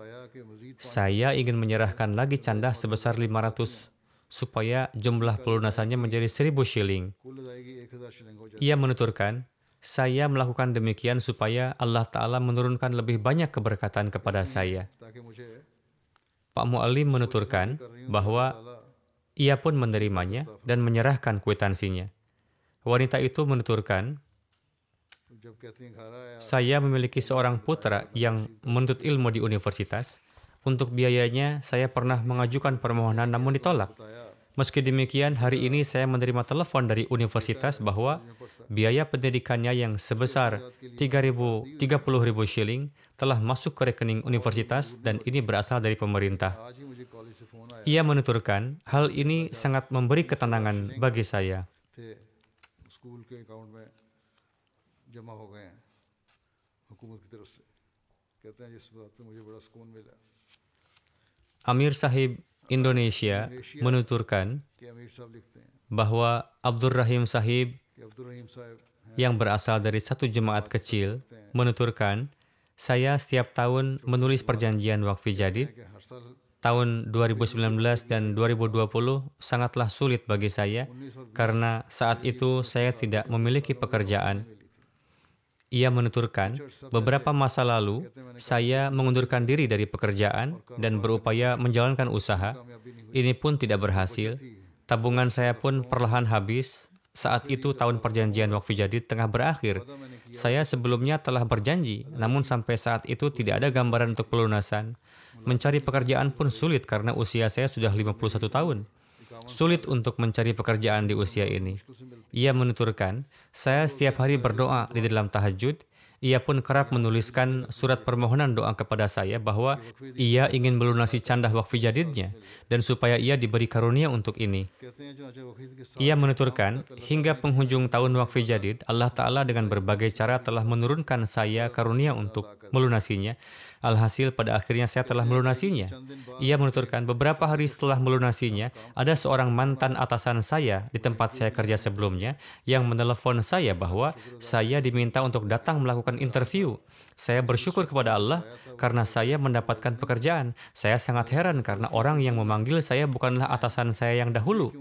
ingin menyerahkan lagi canda sebesar 500 supaya jumlah pelunasannya menjadi 1.000 shilling. Ia menuturkan, saya melakukan demikian supaya Allah Ta'ala menurunkan lebih banyak keberkatan kepada saya. Pak Mu'alim menuturkan bahwa ia pun menerimanya dan menyerahkan kwitansinya. Wanita itu menuturkan, saya memiliki seorang putra yang menuntut ilmu di universitas. Untuk biayanya, saya pernah mengajukan permohonan namun ditolak. Meski demikian, hari ini saya menerima telepon dari universitas bahwa biaya pendidikannya yang sebesar 30.000 shilling telah masuk ke rekening universitas dan ini berasal dari pemerintah. Ia menuturkan, hal ini sangat memberi ketenangan bagi saya. Amir Sahib Indonesia menuturkan bahwa Abdur Rahim Sahib yang berasal dari satu jemaat kecil menuturkan, saya setiap tahun menulis perjanjian wakfi jadid. Tahun 2019 dan 2020 sangatlah sulit bagi saya karena saat itu saya tidak memiliki pekerjaan. Ia menuturkan, beberapa masa lalu saya mengundurkan diri dari pekerjaan dan berupaya menjalankan usaha. Ini pun tidak berhasil. Tabungan saya pun perlahan habis. Saat itu tahun perjanjian wakfi jadid tengah berakhir. Saya sebelumnya telah berjanji, namun sampai saat itu tidak ada gambaran untuk pelunasan. Mencari pekerjaan pun sulit karena usia saya sudah 51 tahun. Sulit untuk mencari pekerjaan di usia ini. Ia menuturkan, saya setiap hari berdoa di dalam tahajud. Ia pun kerap menuliskan surat permohonan doa kepada saya bahwa ia ingin melunasi canda wakfi jadidnya dan supaya ia diberi karunia untuk ini. Ia menuturkan, hingga penghujung tahun wakfi jadid, Allah Ta'ala dengan berbagai cara telah menurunkan saya karunia untuk melunasinya. Alhasil pada akhirnya saya telah melunasinya. Ia menuturkan, beberapa hari setelah melunasinya, ada seorang mantan atasan saya di tempat saya kerja sebelumnya yang menelepon saya bahwa saya diminta untuk datang melakukan interview. Saya bersyukur kepada Allah karena saya mendapatkan pekerjaan. Saya sangat heran karena orang yang memanggil saya bukanlah atasan saya yang dahulu.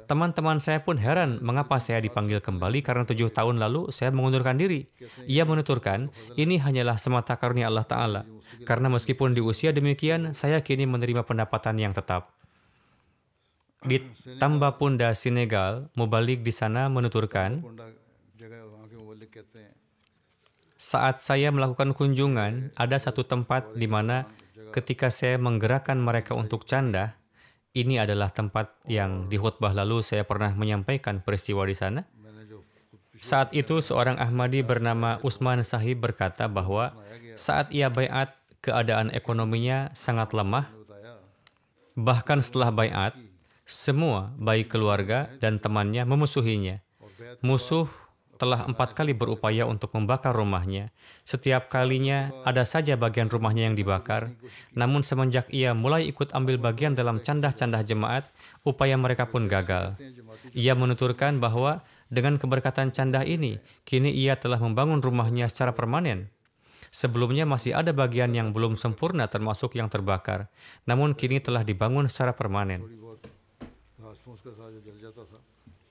Teman-teman saya pun heran mengapa saya dipanggil kembali karena 7 tahun lalu saya mengundurkan diri. Ia menuturkan, ini hanyalah semata karunia Allah Ta'ala. Karena meskipun di usia demikian, saya kini menerima pendapatan yang tetap. Di Tambapunda, Senegal, mubalik di sana menuturkan, saat saya melakukan kunjungan, ada satu tempat di mana ketika saya menggerakkan mereka untuk canda, ini adalah tempat yang di khutbah lalu saya pernah menyampaikan peristiwa di sana. Saat itu seorang Ahmadi bernama Usman Sahib berkata bahwa saat ia baiat, keadaan ekonominya sangat lemah. Bahkan setelah baiat, semua baik keluarga dan temannya memusuhinya. Musuh telah 4 kali berupaya untuk membakar rumahnya. Setiap kalinya ada saja bagian rumahnya yang dibakar. Namun semenjak ia mulai ikut ambil bagian dalam candah-candah jemaat, upaya mereka pun gagal. Ia menuturkan bahwa dengan keberkatan candah ini, kini ia telah membangun rumahnya secara permanen. Sebelumnya masih ada bagian yang belum sempurna termasuk yang terbakar, namun kini telah dibangun secara permanen. थोड़ी बहुत घास फूस का था जो जल जाता था,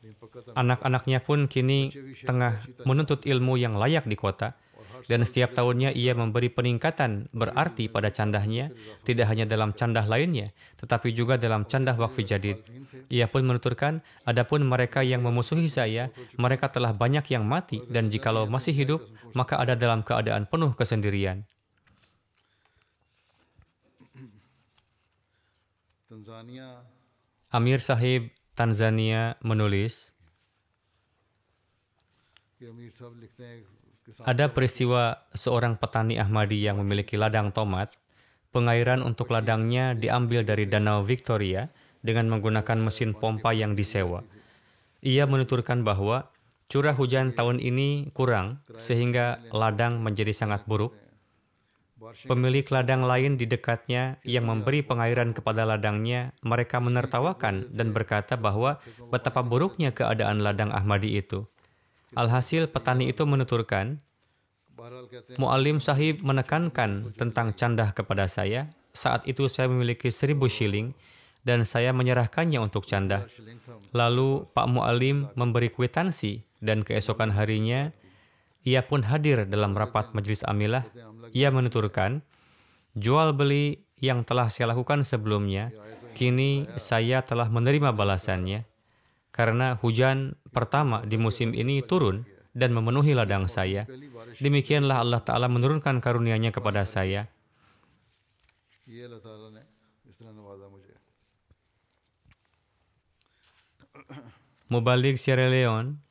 लेकिन पक्का था। Anak-anaknya pun kini tengah menuntut ilmu yang layak di kota, dan setiap tahunnya ia memberi peningkatan berarti pada candahnya, tidak hanya dalam candah lainnya, tetapi juga dalam candah Waqfi Jadid. Ia pun menuturkan, adapun mereka yang memusuhi saya, mereka telah banyak yang mati, dan jikalau masih hidup, maka ada dalam keadaan penuh kesendirian. Tanzania Amir Sahib Tanzania menulis, के अमीर साहब लिखते हैं किसान ada peristiwa seorang petani Ahmadi yang memiliki ladang tomat. Pengairan untuk ladangnya diambil dari Danau Victoria dengan menggunakan mesin pompa yang disewa. Ia menuturkan bahwa curah hujan tahun ini kurang sehingga ladang menjadi sangat buruk. Pemilik ladang lain di dekatnya yang memberi pengairan kepada ladangnya, mereka menertawakan dan berkata bahwa betapa buruknya keadaan ladang Ahmadi itu. Alhasil petani itu menuturkan, बहरहाल कहते हैं Mu'alim Sahib menekankan tentang candah kepada saya. Saat itu saya memiliki 1000 shilling dan saya menyerahkannya untuk candah. Shilling था Lalu Pak Mu'alim memberi kwitansi dan keesokan harinya ia pun hadir dalam rapat majelis amilah. Ia menuturkan, jual beli yang telah saya lakukan sebelumnya, kini saya telah menerima balasannya. Karena hujan pertama di musim ini turun dan memenuhi ladang saya. Demikianlah Allah Ta'ala menurunkan karunia-Nya kepada saya. ये अल्लाह ताला ने इस तरह नवाजा मुझे। Mubalik Sierra Leone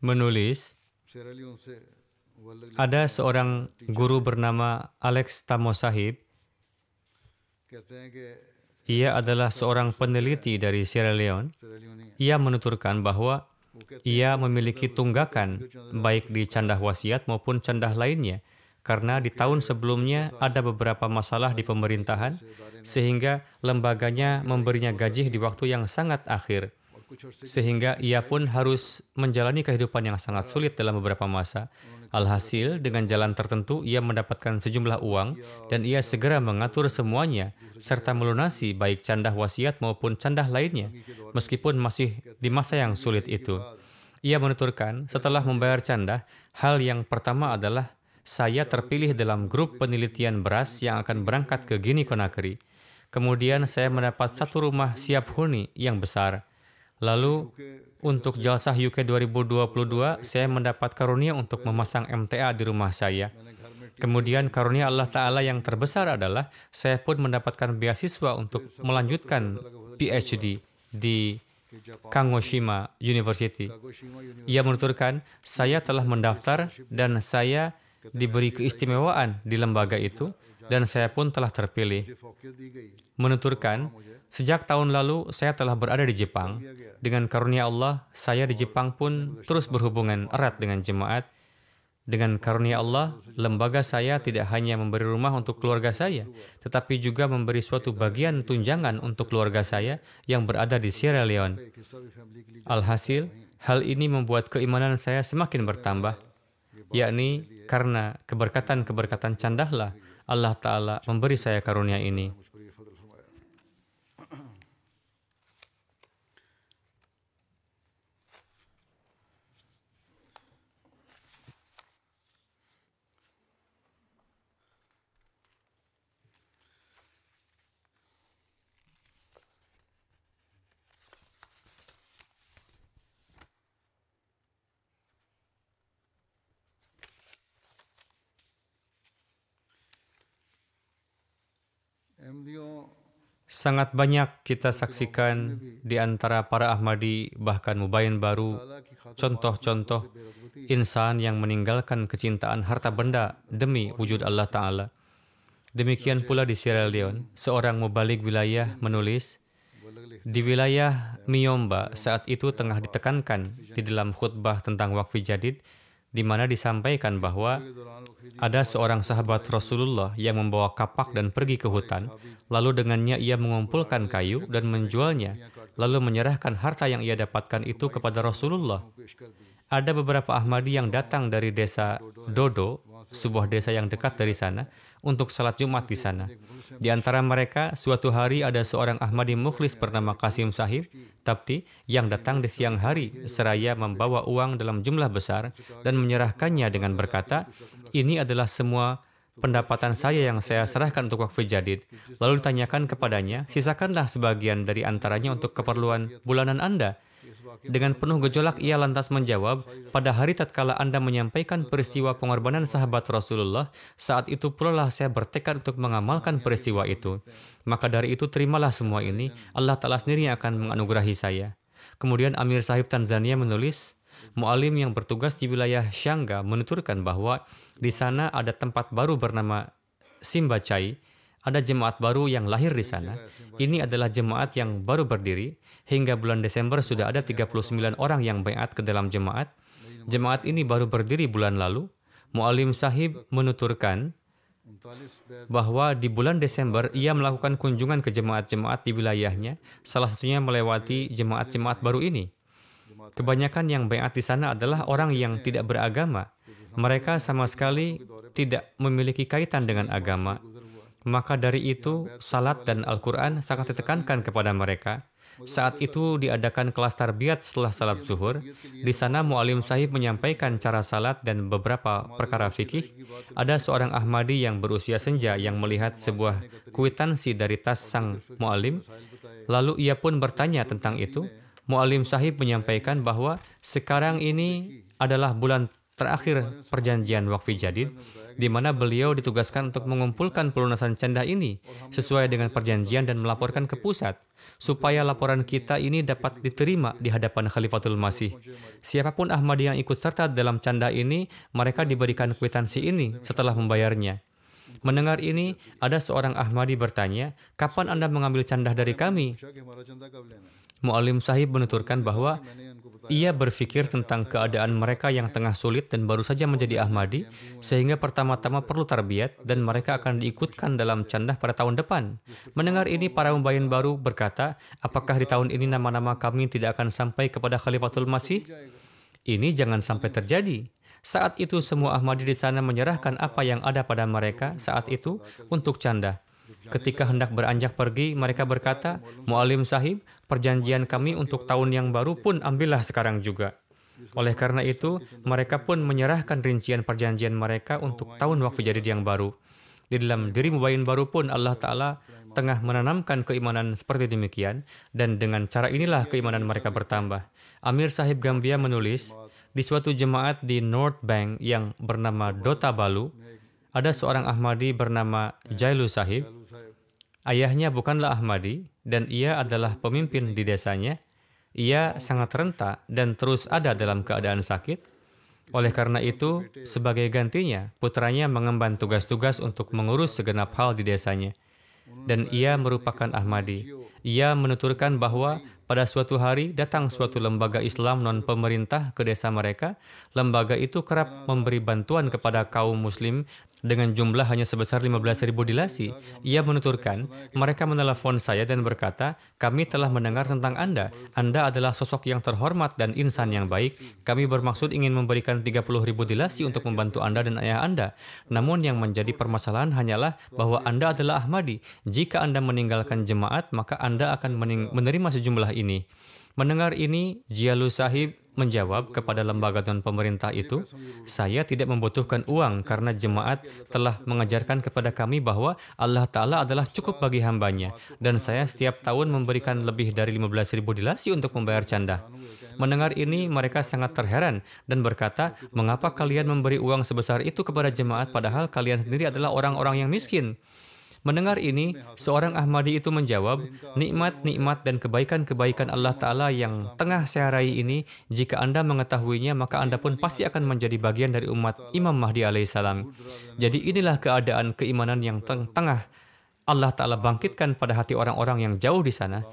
menulis, सेरालियोन से वल्लग ada seorang guru bernama Alex Tamo Sahib. कहते हैं कि Ia adalah seorang peneliti dari Sierra Leone. सेरालियोनी Ia menuturkan bahwa ia memiliki tunggakan baik di candah wasiat maupun candah lainnya, karena di tahun sebelumnya ada beberapa masalah di pemerintahan sehingga lembaganya memberinya gaji di waktu yang sangat akhir, sehingga ia pun harus menjalani kehidupan yang sangat sulit dalam beberapa masa. Alhasil, dengan jalan tertentu ia mendapatkan sejumlah uang dan ia segera mengatur semuanya serta melunasi baik candah wasiat maupun candah lainnya, meskipun masih di masa yang sulit itu. Ia menuturkan, setelah membayar candah, hal yang pertama adalah saya terpilih dalam grup penelitian beras yang akan berangkat ke Guinea Conakry. Kemudian saya mendapat satu rumah siap huni yang besar. Lalu untuk Jalsah UK 2022, saya mendapat karunia untuk memasang MTA di rumah saya. Kemudian karunia Allah Ta'ala yang terbesar adalah saya pun mendapatkan beasiswa untuk melanjutkan PhD di Kagoshima University. Ia menuturkan, saya telah mendaftar dan saya diberi keistimewaan di lembaga itu dan saya pun telah terpilih. फौकियत दी गई Menuturkan, sejak tahun lalu saya telah berada di Jepang. Dengan karunia Allah, saya di Jepang pun terus berhubungan erat dengan jemaat. Dengan karunia Allah, lembaga saya tidak hanya memberi rumah untuk keluarga saya, tetapi juga memberi suatu bagian tunjangan untuk keluarga saya yang berada di Sierra Leone. किस्सा भी फैमिली के लिए Alhasil, hal ini membuat keimanan saya semakin bertambah, yakni karena keberkatan-keberkatan candahlah Allah Ta'ala memberi saya karunia ini. मुझ पर ये फजल फरमाया। अहमदियों Sangat banyak kita saksikan di antara para Ahmadi, bahkan Mubayin baru, contoh-contoh insan yang meninggalkan kecintaan harta benda demi wujud Allah Ta'ala. Demikian pula di Sierra Leone, seorang mubalik wilayah menulis, di wilayah Miyomba saat itu tengah ditekankan di dalam khutbah tentang Waqfi Jadid, di mana disampaikan bahwa ada seorang sahabat Rasulullah yang membawa kapak dan pergi ke hutan, lalu dengannya ia mengumpulkan kayu dan menjualnya lalu menyerahkan harta yang ia dapatkan itu kepada Rasulullah. Ada beberapa Ahmadi yang datang dari desa Dodo, sebuah desa yang dekat dari sana, untuk salat Jumat di sana. Di antara mereka, suatu hari ada seorang Ahmadi mukhlis bernama Qasim Sahib Tapti yang datang di siang hari seraya membawa uang dalam jumlah besar dan menyerahkannya dengan berkata, "Ini adalah semua pendapatan saya yang saya serahkan untuk wakfu jadid." Lalu ditanyakan kepadanya, "Sisakanlah sebagian dari antaranya untuk keperluan bulanan Anda." Dengan penuh gejolak ia lantas menjawab, "Pada hari tatkala Anda menyampaikan peristiwa pengorbanan sahabat Rasulullah, saat itu pula lah saya bertekad untuk mengamalkan peristiwa itu. Maka dari itu terimalah semua ini, Allah Ta'ala sendiri yang akan menganugerahi saya." Kemudian Amir Sahib Tanzania menulis, mu'alim yang bertugas di wilayah Shangga menuturkan bahwa di sana ada tempat baru bernama Simbachai. Ada jemaat baru yang lahir di sana. Ini adalah jemaat yang baru berdiri. Hingga bulan Desember sudah ada 39 orang yang baiat ke dalam jemaat. Jemaat ini baru berdiri bulan lalu. Mu'alim Sahib menuturkan bahwa di bulan Desember ia melakukan kunjungan ke jemaat-jemaat di wilayahnya, salah satunya melewati jemaat-jemaat baru ini. Kebanyakan yang baiat di sana adalah orang yang tidak beragama. Mereka sama sekali tidak memiliki kaitan dengan agama. Maka dari itu, salat dan Al-Quran sangat ditekankan kepada mereka. Saat itu diadakan kelas tarbiyat setelah salat zuhur. Di sana Mu'alim Sahib menyampaikan cara salat dan beberapa perkara fikih. Ada seorang Ahmadi yang berusia senja yang melihat sebuah kwitansi dari tas sang Mu'alim. Lalu ia pun bertanya tentang itu. Mu'alim Sahib menyampaikan bahwa sekarang ini adalah bulan terakhir perjanjian wakfi jadid, di mana beliau ditugaskan untuk mengumpulkan pelunasan canda ini sesuai dengan perjanjian dan melaporkan ke pusat, supaya laporan kita ini dapat diterima di hadapan Khalifatul Masih. Siapapun Ahmadi yang ikut serta dalam canda ini, mereka diberikan kwitansi ini setelah membayarnya. Mendengar ini, ada seorang Ahmadi bertanya, "Kapan Anda mengambil canda dari kami?" Mu'alim Sahib menuturkan bahwa ia berpikir tentang keadaan mereka yang tengah sulit dan baru saja menjadi Ahmadi, sehingga pertama-tama perlu tarbiyat dan mereka akan diikutkan dalam candah pada tahun depan. Mendengar ini, para mubayyin baru berkata, "Apakah di tahun ini nama-nama kami tidak akan sampai kepada Khalifatul Masih?" Ini jangan sampai terjadi. Saat itu semua Ahmadi di sana menyerahkan apa yang ada pada mereka saat itu untuk canda. Ketika hendak beranjak pergi, mereka berkata, "Mu'alim Sahib, perjanjian kami untuk tahun yang baru pun ambillah sekarang juga." Oleh karena itu, mereka pun menyerahkan rincian perjanjian mereka untuk tahun wakfu jadid yang baru. Di dalam diri mubayyin baru pun Allah Ta'ala tengah menanamkan keimanan seperti demikian, dan dengan cara inilah keimanan mereka bertambah. Amir Sahib Gambia menulis, di suatu jemaat di North Bank yang bernama Dota Balu, ada seorang Ahmadi bernama Jailu Sahib. Ayahnya bukanlah Ahmadi dan ia adalah pemimpin di desanya. Ia sangat renta dan terus ada dalam keadaan sakit. Oleh karena itu, sebagai gantinya, putranya mengemban tugas-tugas untuk mengurus segenap hal di desanya. Dan ia merupakan Ahmadi. Ia menuturkan bahwa pada suatu hari datang suatu lembaga Islam non-pemerintah ke desa mereka. Lembaga itu kerap memberi bantuan kepada kaum muslim dengan jumlah hanya sebesar 15.000 dilasi. Ia menuturkan, mereka menelepon saya dan berkata, "Kami telah mendengar tentang Anda. Anda adalah sosok yang terhormat dan insan yang baik. Kami bermaksud ingin memberikan 30.000 dilasi untuk membantu Anda dan ayah Anda. Namun yang menjadi permasalahan hanyalah bahwa Anda adalah Ahmadi. Jika Anda meninggalkan jemaat, maka Anda akan menerima sejumlah ini." Mendengar ini, Jailu Sahib menjawab kepada lembaga non-pemerintah itu, "Saya tidak membutuhkan uang karena jemaat telah mengajarkan kepada kami bahwa Allah Ta'ala adalah cukup bagi hambanya, dan saya setiap tahun memberikan lebih dari 15.000 dilasi untuk membayar canda." Mendengar ini, mereka sangat terheran dan berkata, "Mengapa kalian memberi uang sebesar itu kepada jemaat padahal kalian sendiri adalah orang-orang yang miskin?" Mendengar ini, seorang Ahmadi itu menjawab, "Nikmat-nikmat dan kebaikan-kebaikan Allah Ta'ala yang tengah saya raih ini, jika Anda mengetahuinya, maka Anda pun pasti akan menjadi bagian dari umat Imam Mahdi alaihissalam." Jadi inilah keadaan keimanan yang tengah Allah Ta'ala bangkitkan pada hati orang-orang yang jauh di sana.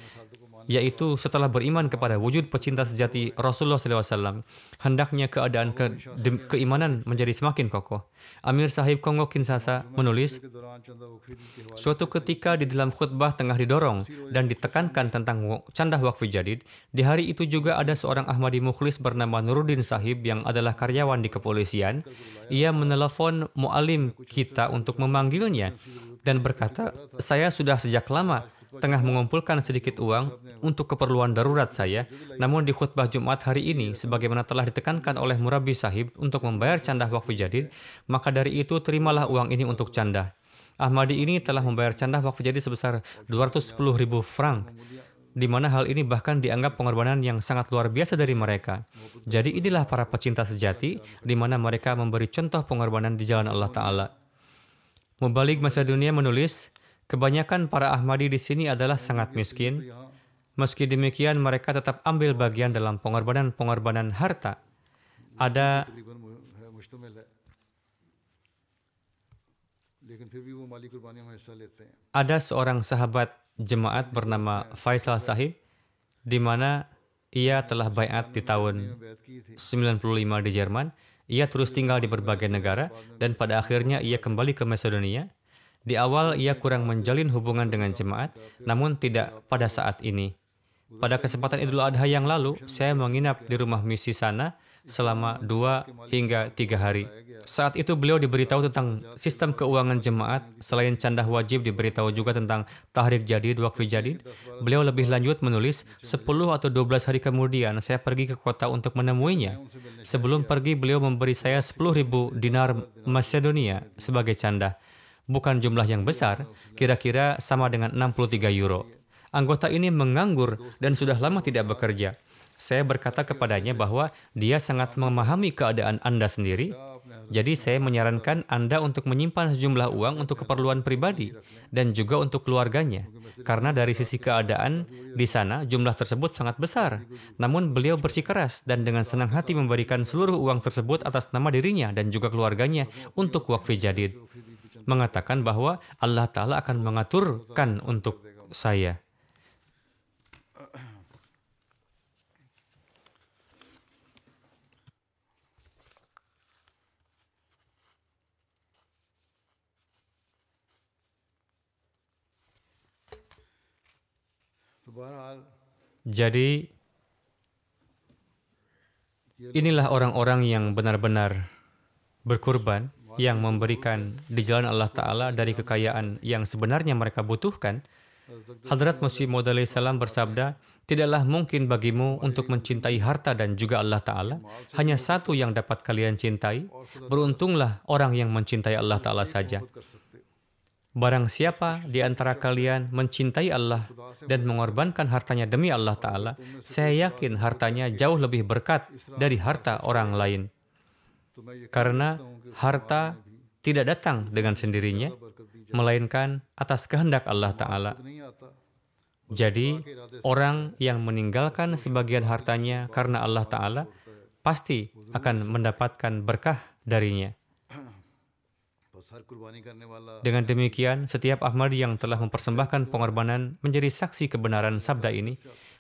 yaitu setelah beriman kepada wujud pecinta sejati Rasulullah SAW, hendaknya keadaan keimanan menjadi semakin kokoh. Amir Sahib Kongo Kinshasa menulis, suatu ketika di dalam khutbah tengah didorong dan ditekankan tentang candah wakfi jadid, di hari itu juga ada seorang Ahmadi mukhlis bernama Nuruddin Sahib yang adalah karyawan di kepolisian. Ia menelepon mu'alim kita untuk memanggilnya dan berkata, saya sudah sejak lama tengah mengumpulkan sedikit uang untuk keperluan darurat saya, namun di khutbah Jumat hari ini, sebagaimana telah ditekankan oleh Murabbi Sahib untuk membayar candah wakfi jadid, maka dari itu terimalah uang ini untuk candah. Ahmadi ini telah membayar candah wakfi jadid sebesar 210.000 franc, di mana hal ini bahkan dianggap pengorbanan yang sangat luar biasa dari mereka. Jadi inilah para pecinta sejati, di mana mereka memberi contoh pengorbanan di jalan Allah Ta'ala. Mubalik Macedonia menulis, kebanyakan para Ahmadi di sini adalah sangat miskin. Meski demikian, mereka tetap ambil bagian dalam pengorbanan harta. Ada seorang sahabat jemaat bernama Faisal Sahib, di mana ia telah baiat di tahun 95 di Jerman. Ia terus tinggal di berbagai negara dan pada akhirnya ia kembali ke Macedonia. Di awal ia kurang menjalin hubungan dengan jemaat, namun tidak pada saat ini. Pada kesempatan Idul Adha yang lalu, saya menginap di rumah misi sana selama 2 hingga 3 hari. Saat itu beliau diberitahu tentang sistem keuangan jemaat, selain candah wajib diberitahu juga tentang tahrik jadid, wakfi jadid. Beliau lebih lanjut menulis, 10 atau 12 hari kemudian saya pergi ke kota untuk menemuinya. Sebelum pergi beliau memberi saya 10.000 dinar Macedonia sebagai candah. Bukan jumlah yang besar, kira-kira sama dengan 63 euro. Anggota ini menganggur dan sudah lama tidak bekerja. Saya berkata kepadanya bahwa dia sangat memahami keadaan Anda sendiri, jadi saya menyarankan Anda untuk menyimpan sejumlah uang untuk keperluan pribadi dan juga untuk keluarganya. Karena dari sisi keadaan di sana jumlah tersebut sangat besar. Namun beliau bersikeras dan dengan senang hati memberikan seluruh uang tersebut atas nama dirinya dan juga keluarganya untuk wakfi jadid. Mengatakan bahwa Allah Ta'ala akan mengaturkan untuk saya. Jadi, inilah orang-orang yang benar-benar berkurban, yang memberikan di jalan Allah Ta'ala dari kekayaan yang sebenarnya mereka butuhkan. Hadrat Masih Maud alaihissalam bersabda, tidaklah mungkin bagimu untuk mencintai harta dan juga Allah Ta'ala. Hanya satu yang dapat kalian cintai. Beruntunglah orang yang mencintai Allah Ta'ala saja. Barang siapa di antara kalian mencintai Allah dan mengorbankan hartanya demi Allah Ta'ala, saya yakin hartanya jauh lebih berkat dari harta orang lain. Karena harta tidak datang dengan sendirinya, melainkan atas kehendak Allah Ta'ala. Jadi, orang yang meninggalkan sebagian hartanya karena Allah Ta'ala, pasti akan mendapatkan berkah darinya. Dengan demikian, setiap Ahmadi yang telah mempersembahkan pengorbanan menjadi saksi kebenaran sabda ini,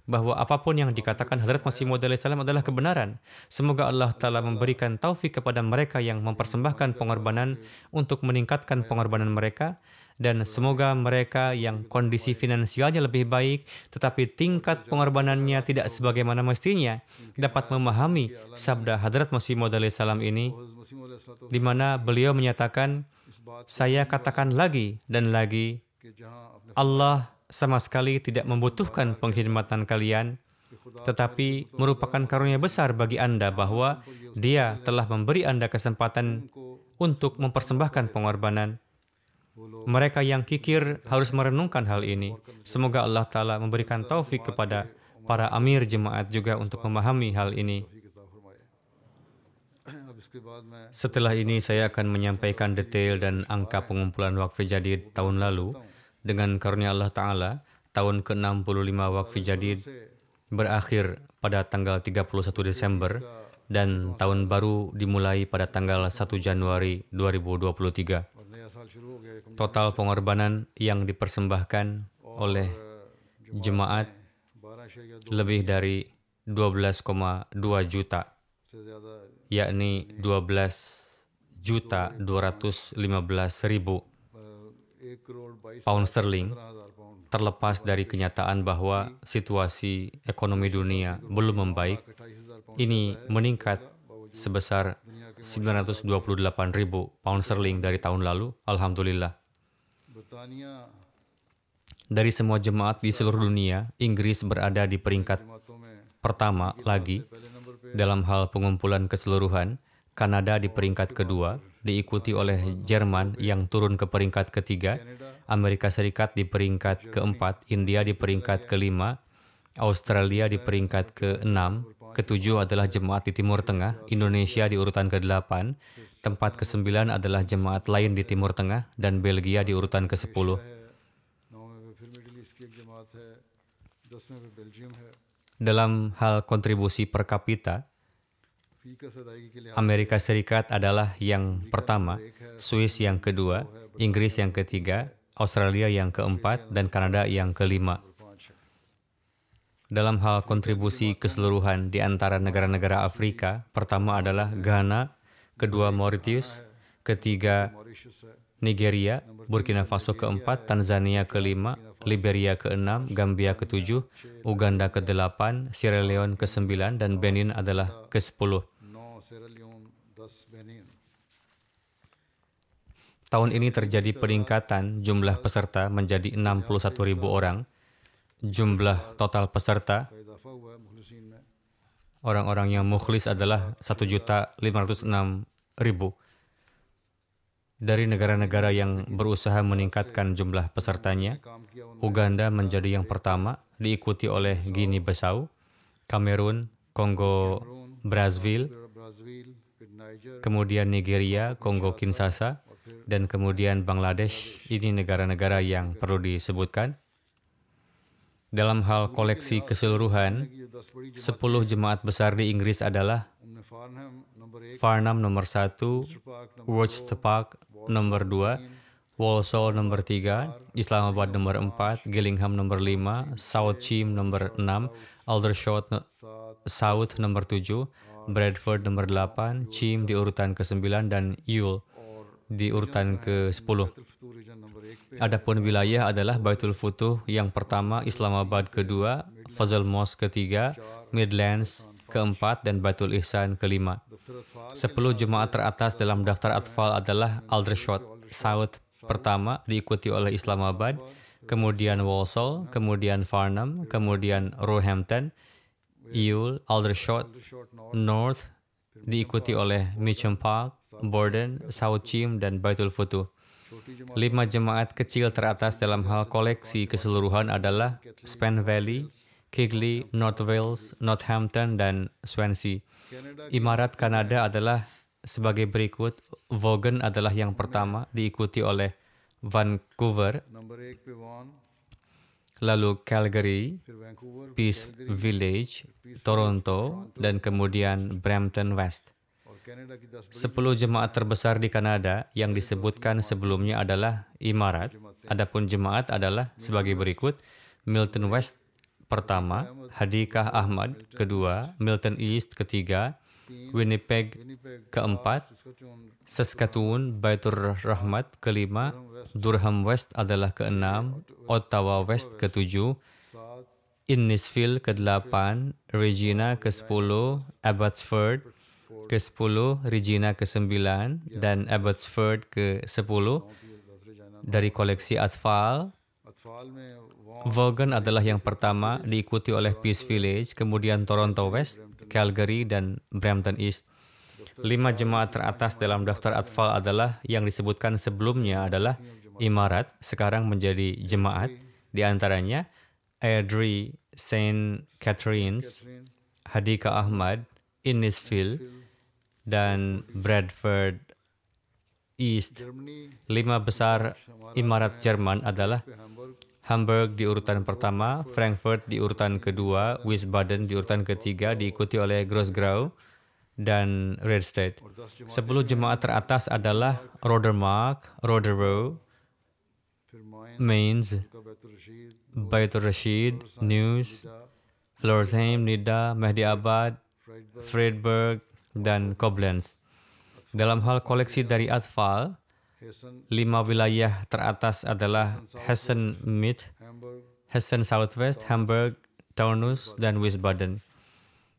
bahwa apapun yang dikatakan Hadrat Masih Maud alaihissalam adalah kebenaran. Semoga Allah Ta'ala memberikan taufik kepada mereka yang mempersembahkan pengorbanan untuk meningkatkan pengorbanan mereka, dan semoga mereka yang kondisi finansialnya lebih baik, tetapi tingkat pengorbanannya tidak sebagaimana mestinya, dapat memahami sabda Hadrat Masih Maud alaihissalam ini, di mana beliau menyatakan, saya katakan lagi dan lagi, Allah sama sekali tidak membutuhkan pengkhidmatan kalian, tetapi merupakan karunia besar bagi Anda bahwa Dia telah memberi Anda kesempatan untuk mempersembahkan pengorbanan. Mereka yang kikir harus merenungkan hal ini. Semoga Allah Ta'ala memberikan taufik kepada para amir jemaat juga untuk memahami hal ini. Setelah ini saya akan menyampaikan detail dan angka pengumpulan wakfi jadid tahun lalu. Dengan karunia Allah Ta'ala, tahun ke-65 wakfi jadid berakhir pada tanggal 31 Desember dan tahun baru dimulai pada tanggal 1 Januari 2023. Total pengorbanan yang dipersembahkan oleh jemaat lebih dari 12,2 juta, से ज़्यादा yakni 12.215.000 1 करोड़ 22 pound sterling, 15,000 pound terlepas dari kenyataan bahwa situasi ekonomi dunia belum membaik. 28,000 pound Ini meningkat sebesar 928.000 pound sterling dari tahun lalu. Alhamdulillah. बरतानिया Dari semua jemaat di seluruh dunia, Inggris berada di peringkat जमातों में pertama lagi पहले नंबर पे dalam hal pengumpulan keseluruhan. Kanada di peringkat kedua, diikuti oleh Jerman yang turun ke peringkat ketiga, Amerika Serikat di peringkat keempat, India di peringkat kelima, Australia di peringkat keenam, ketujuh adalah jemaat di Timur Tengah, Indonesia di urutan ke-8, tempat ke-9 adalah jemaat lain di Timur Tengah, dan Belgia di urutan ke-10. 9 में फिर middle east की एक जमात है, 10 में बेल्जियम है। Dalam hal kontribusi per kapita, faeces अदायगी के लिए Amerika Serikat adalah yang pertama, Swiss yang kedua, Inggris yang ketiga, Australia yang keempat, dan Kanada yang kelima. 5 है। Dalam hal kontribusi keseluruhan di antara negara-negara Afrika, pertama adalah Ghana, kedua Mauritius, ketiga Mauritius है, Nigeria, Burkina Faso keempat, Tanzania kelima, Liberia keenam, Gambia ketujuh, Uganda ke-8, Sierra Leone ke-9, dan Benin adalah ke-10. 9 सेरालियोन, 10 Benin. Tahun ini terjadi peningkatan jumlah peserta menjadi 61.000 orang. Jumlah total peserta का इजाफा हुआ है मुखलिसीन में। orang-orang yang mukhlis adalah 1.506.000. Dari negara-negara yang berusaha meningkatkan jumlah pesertanya, काम किया उन्होंने Uganda menjadi yang pertama, diikuti oleh Guinea-Bissau, Kamerun, Kongo Brazzaville, Brazil, फिर niger, kemudian Nigeria, Kongo Kinshasa, dan kemudian Bangladesh. Ini negara-negara yang perlu disebutkan. Dalam hal koleksi keseluruhan, ये 10 बड़ी 10 jemaat besar di Inggris adalah उनमें फारनहम नंबर 1, Farnham nomor 1, park Worcester Park nomor 2, Walsall nomor 3, Islamabad nomor 4, Gillingham nomor 5, South Cheam nomor 6, Aldershot South nomor 7, Bradford nomor 8, Cheam di urutan ke-9, dan Ewell di urutan ke-10. फतूर reason number 1 पे Adapun wilayah adalah Baitul Futuh yang pertama, Islamabad kedua, Fazal Mosque ketiga, Midlands keempat, dan Baitul Ihsan kelima. 10 jemaat teratas dalam daftar Atfal adalah Aldershot South pertama, diikuti oleh Islamabad, kemudian Walsall, kemudian Farnham, kemudian Roehampton, Ewell, Aldershot North, diikuti oleh Mitcham Park, Borden, South Cheam, dan Baitul Futuh. 5 jemaat kecil teratas dalam hal koleksi keseluruhan adalah Span Valley, Keighley, North Wales, Northampton, dan Swansea. Imarat Kanada adalah sebagai berikut. Vaughan adalah yang pertama, diikuti oleh Vancouver, number 1 पे von, lalu Calgary, फिर Vancouver Peace Village, Toronto, dan kemudian Brampton West. और कनाडा की 10 10 jemaat terbesar di Kanada yang disebutkan sebelumnya adalah Imarat. Adapun jemaat adalah sebagai berikut. Milton West pertama, Hadikah Ahmad kedua, Milton East ketiga, Winnipeg keempat, Saskatoon Baitur Rahmat kelima, Durham West adalah keenam, Ottawa West ketujuh, Innisfil ke-8, Regina ke-10, Abbotsford ke-10, Regina ke-9, dan Abbotsford ke-10. Dari koleksi Atfal, अतफाल में Vaughan adalah yang pertama, diikuti oleh Peace Village, kemudian Toronto West, Calgary, dan Brampton East. 5 jemaat teratas dalam daftar Atfal adalah yang disebutkan sebelumnya adalah Imarat, sekarang menjadi jemaat, di antaranya Airdrie St. Catharines, Hadika Ahmad, Innisfil, dan Bradford East. 5 besar Imarat Jerman adalah Hamburg di urutan pertama, Frankfurt di urutan kedua, Wiesbaden di urutan ketiga, diikuti oleh Grossgrau dan Redstead. 10 jemaat teratas adalah Rodermark, Roderow, फिर mine Mainz, का बैतुल Rashid, Baitur Rashid, News, Florsheim, Nida, Mehdi Abad, Freiburg, dan Koblenz. Dalam hal koleksi dari Atfal, 5 wilayah teratas adalah Hessen Mitte, Hessen Southwest, Hamburg, Taunus, dan Wiesbaden.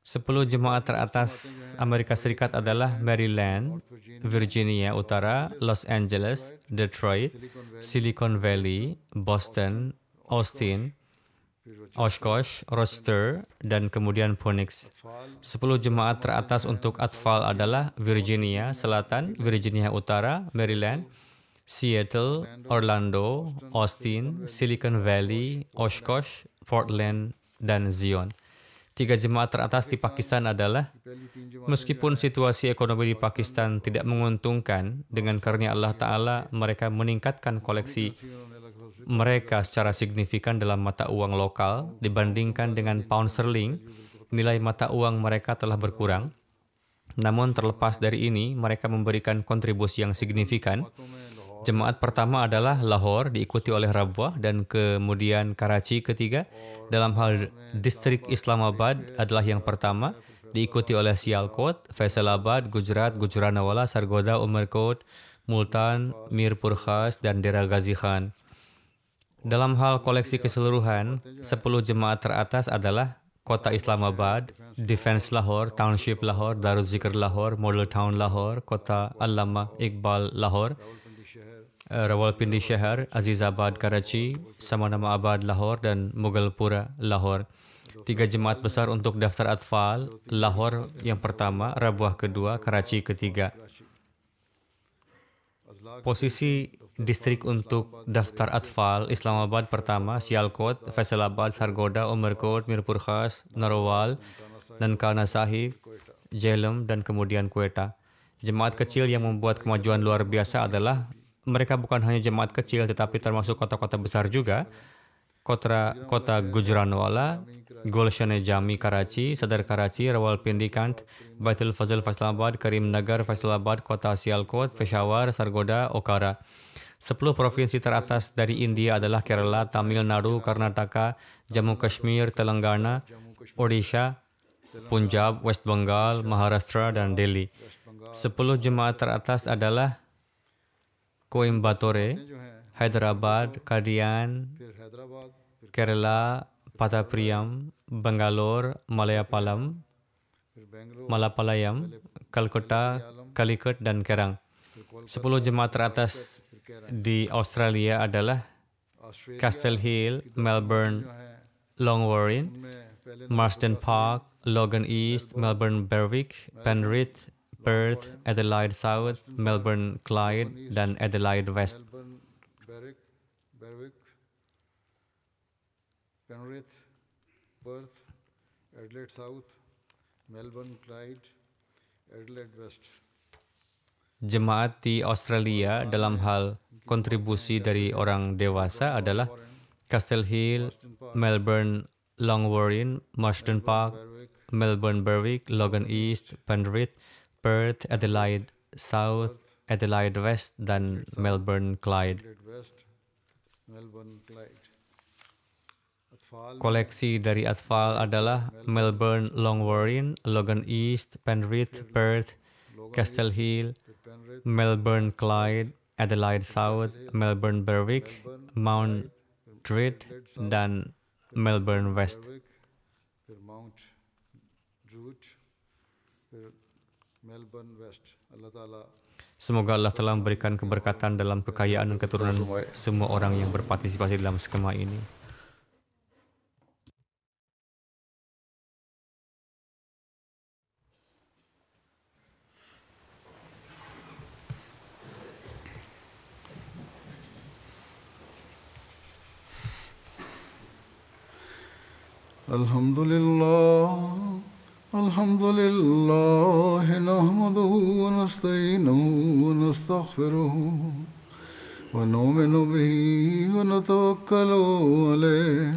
10 jemaat teratas Amerika Serikat adalah Maryland, Virginia Utara, Los Angeles, Detroit, Silicon Valley, Boston, Austin, Oshkosh, Rochester, dan kemudian Phoenix. 10 jemaat teratas untuk Atfal adalah Virginia Selatan, Virginia Utara, Maryland, Seattle, Orlando, Austin, Silicon Valley, Oshkosh, Portland, dan Zion. 3 jemaat teratas di Pakistan adalah, meskipun situasi ekonomi di Pakistan tidak menguntungkan, dengan karunia Allah Ta'ala mereka meningkatkan koleksi mereka secara signifikan dalam mata uang lokal dibandingkan dengan pound sterling. Nilai mata uang mereka telah berkurang. Namun terlepas dari ini, mereka memberikan kontribusi yang signifikan. Jemaat pertama adalah Lahore, diikuti oleh Rabwah, dan kemudian Karachi ketiga. Dalam hal distrik Islamabad adalah yang pertama, diikuti oleh Sialkot, Faisalabad, Gujarat, Gujranwala, Sargodha, Umerkot, Multan, Mirpur Khas, dan Dera Ghazi Khan. Dalam hal koleksi keseluruhan, 10 jemaat teratas adalah Kota Islamabad, Defense Lahore, Township Lahore, Darul Zikr Lahore, Model Town Lahore, Kota Allama Iqbal Lahore, Rawalpindi Shahar, Azizabad Karachi, Samanama Abad Lahore, dan Mughalpura Lahore. 3 jemaat besar untuk daftar Atfal, Lahore yang pertama, Rabwah kedua, Karachi ketiga. Posisi distrik untuk daftar Atfal, Islamabad pertama, Sialkot, Faisalabad, Sargodha, Umerkot, Mirpur Khas, Narowal, Nankana Sahib, Jhelum, dan kemudian Quetta. Jemaat kecil yang membuat kemajuan luar biasa adalah, mereka bukan hanya jemaat kecil tetapi termasuk kota-kota besar juga. Kota Gujranwala, Gulshan-e-Jami Karachi, Sadar Karachi, Rawalpindi Kant, Baitul Fazl Faisalabad, Karimnagar Faisalabad, Kota Sialkot, Peshawar, Sargodha, Okara. 10 provinsi teratas dari India adalah Kerala, Tamil Nadu, Karnataka, Jammu Kashmir, Telangana, Odisha, Punjab, West Bengal, Maharashtra, dan Delhi. 10 jemaat teratas adalah Coimbatore, Hyderabad, Kadian, Kerala, Patapriyam, Bangalore, Malapalayam, Calcutta, Calicut, dan Kerang. 10 jemaat teratas di Australia adalah Castle Hill, Melbourne, Longwarrin, Marsden Park, Logan East, Melbourne Berwick, Penrith, Perth, Adelaide South, Melbourne Clyde, dan Adelaide West. Berwick, Penrith, Perth, Adelaide South, Melbourne Clyde, Adelaide West. Jemaat di Australia dalam hal kontribusi dari orang dewasa adalah Castle Hill, Melbourne Longwarrin, Marsden Park, Melbourne Berwick, Logan East, Penrith, Perth, Adelaide South, Adelaide West, dan Melbourne Clyde. Koleksi dari Atfal adalah Melbourne Longwarrin, Logan East, Penrith, Perth, Castle Hill, Melbourne Clyde, Adelaide South, Melbourne Berwick, Mount Druitt, dan Melbourne West. Semoga Allah telah memberikan keberkatan dalam kekayaan dan keturunan semua orang yang berpartisipasi dalam skema ini. Alhamdulillah, nahmaduhu wa nasta'inuhu wa nastaghfiruhu wa nu'minu bihi wa natawakkalu alayhi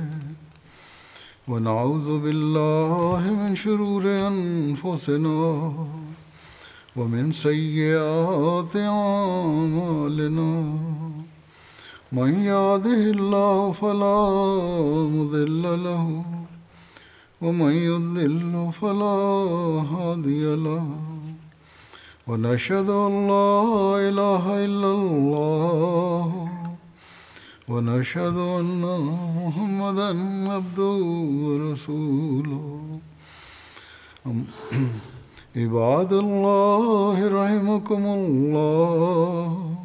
wa na'udzu billahi min shururi anfusina wa min sayyiati a'malina. Man yahdihillahu fala mudilla lahu ومن يضلل فلا هادي له ونشهد أن لا إله إلا الله ونشهد أن محمدا عبده ورسوله عباد الله رحمكم الله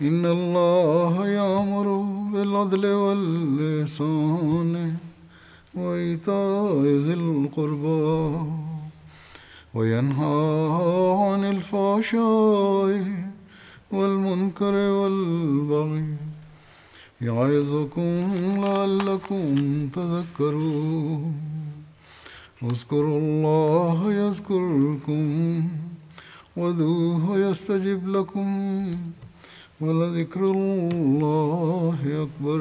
إن الله يأمر بالعدل والإحسان وإيتاء ذي القربى وينهى عن الفحشاء والمنكر والبغي يعظكم لعلكم تذكرون اذكروا الله يذكركم وادعوه يستجب لكم ولذكر الله أكبر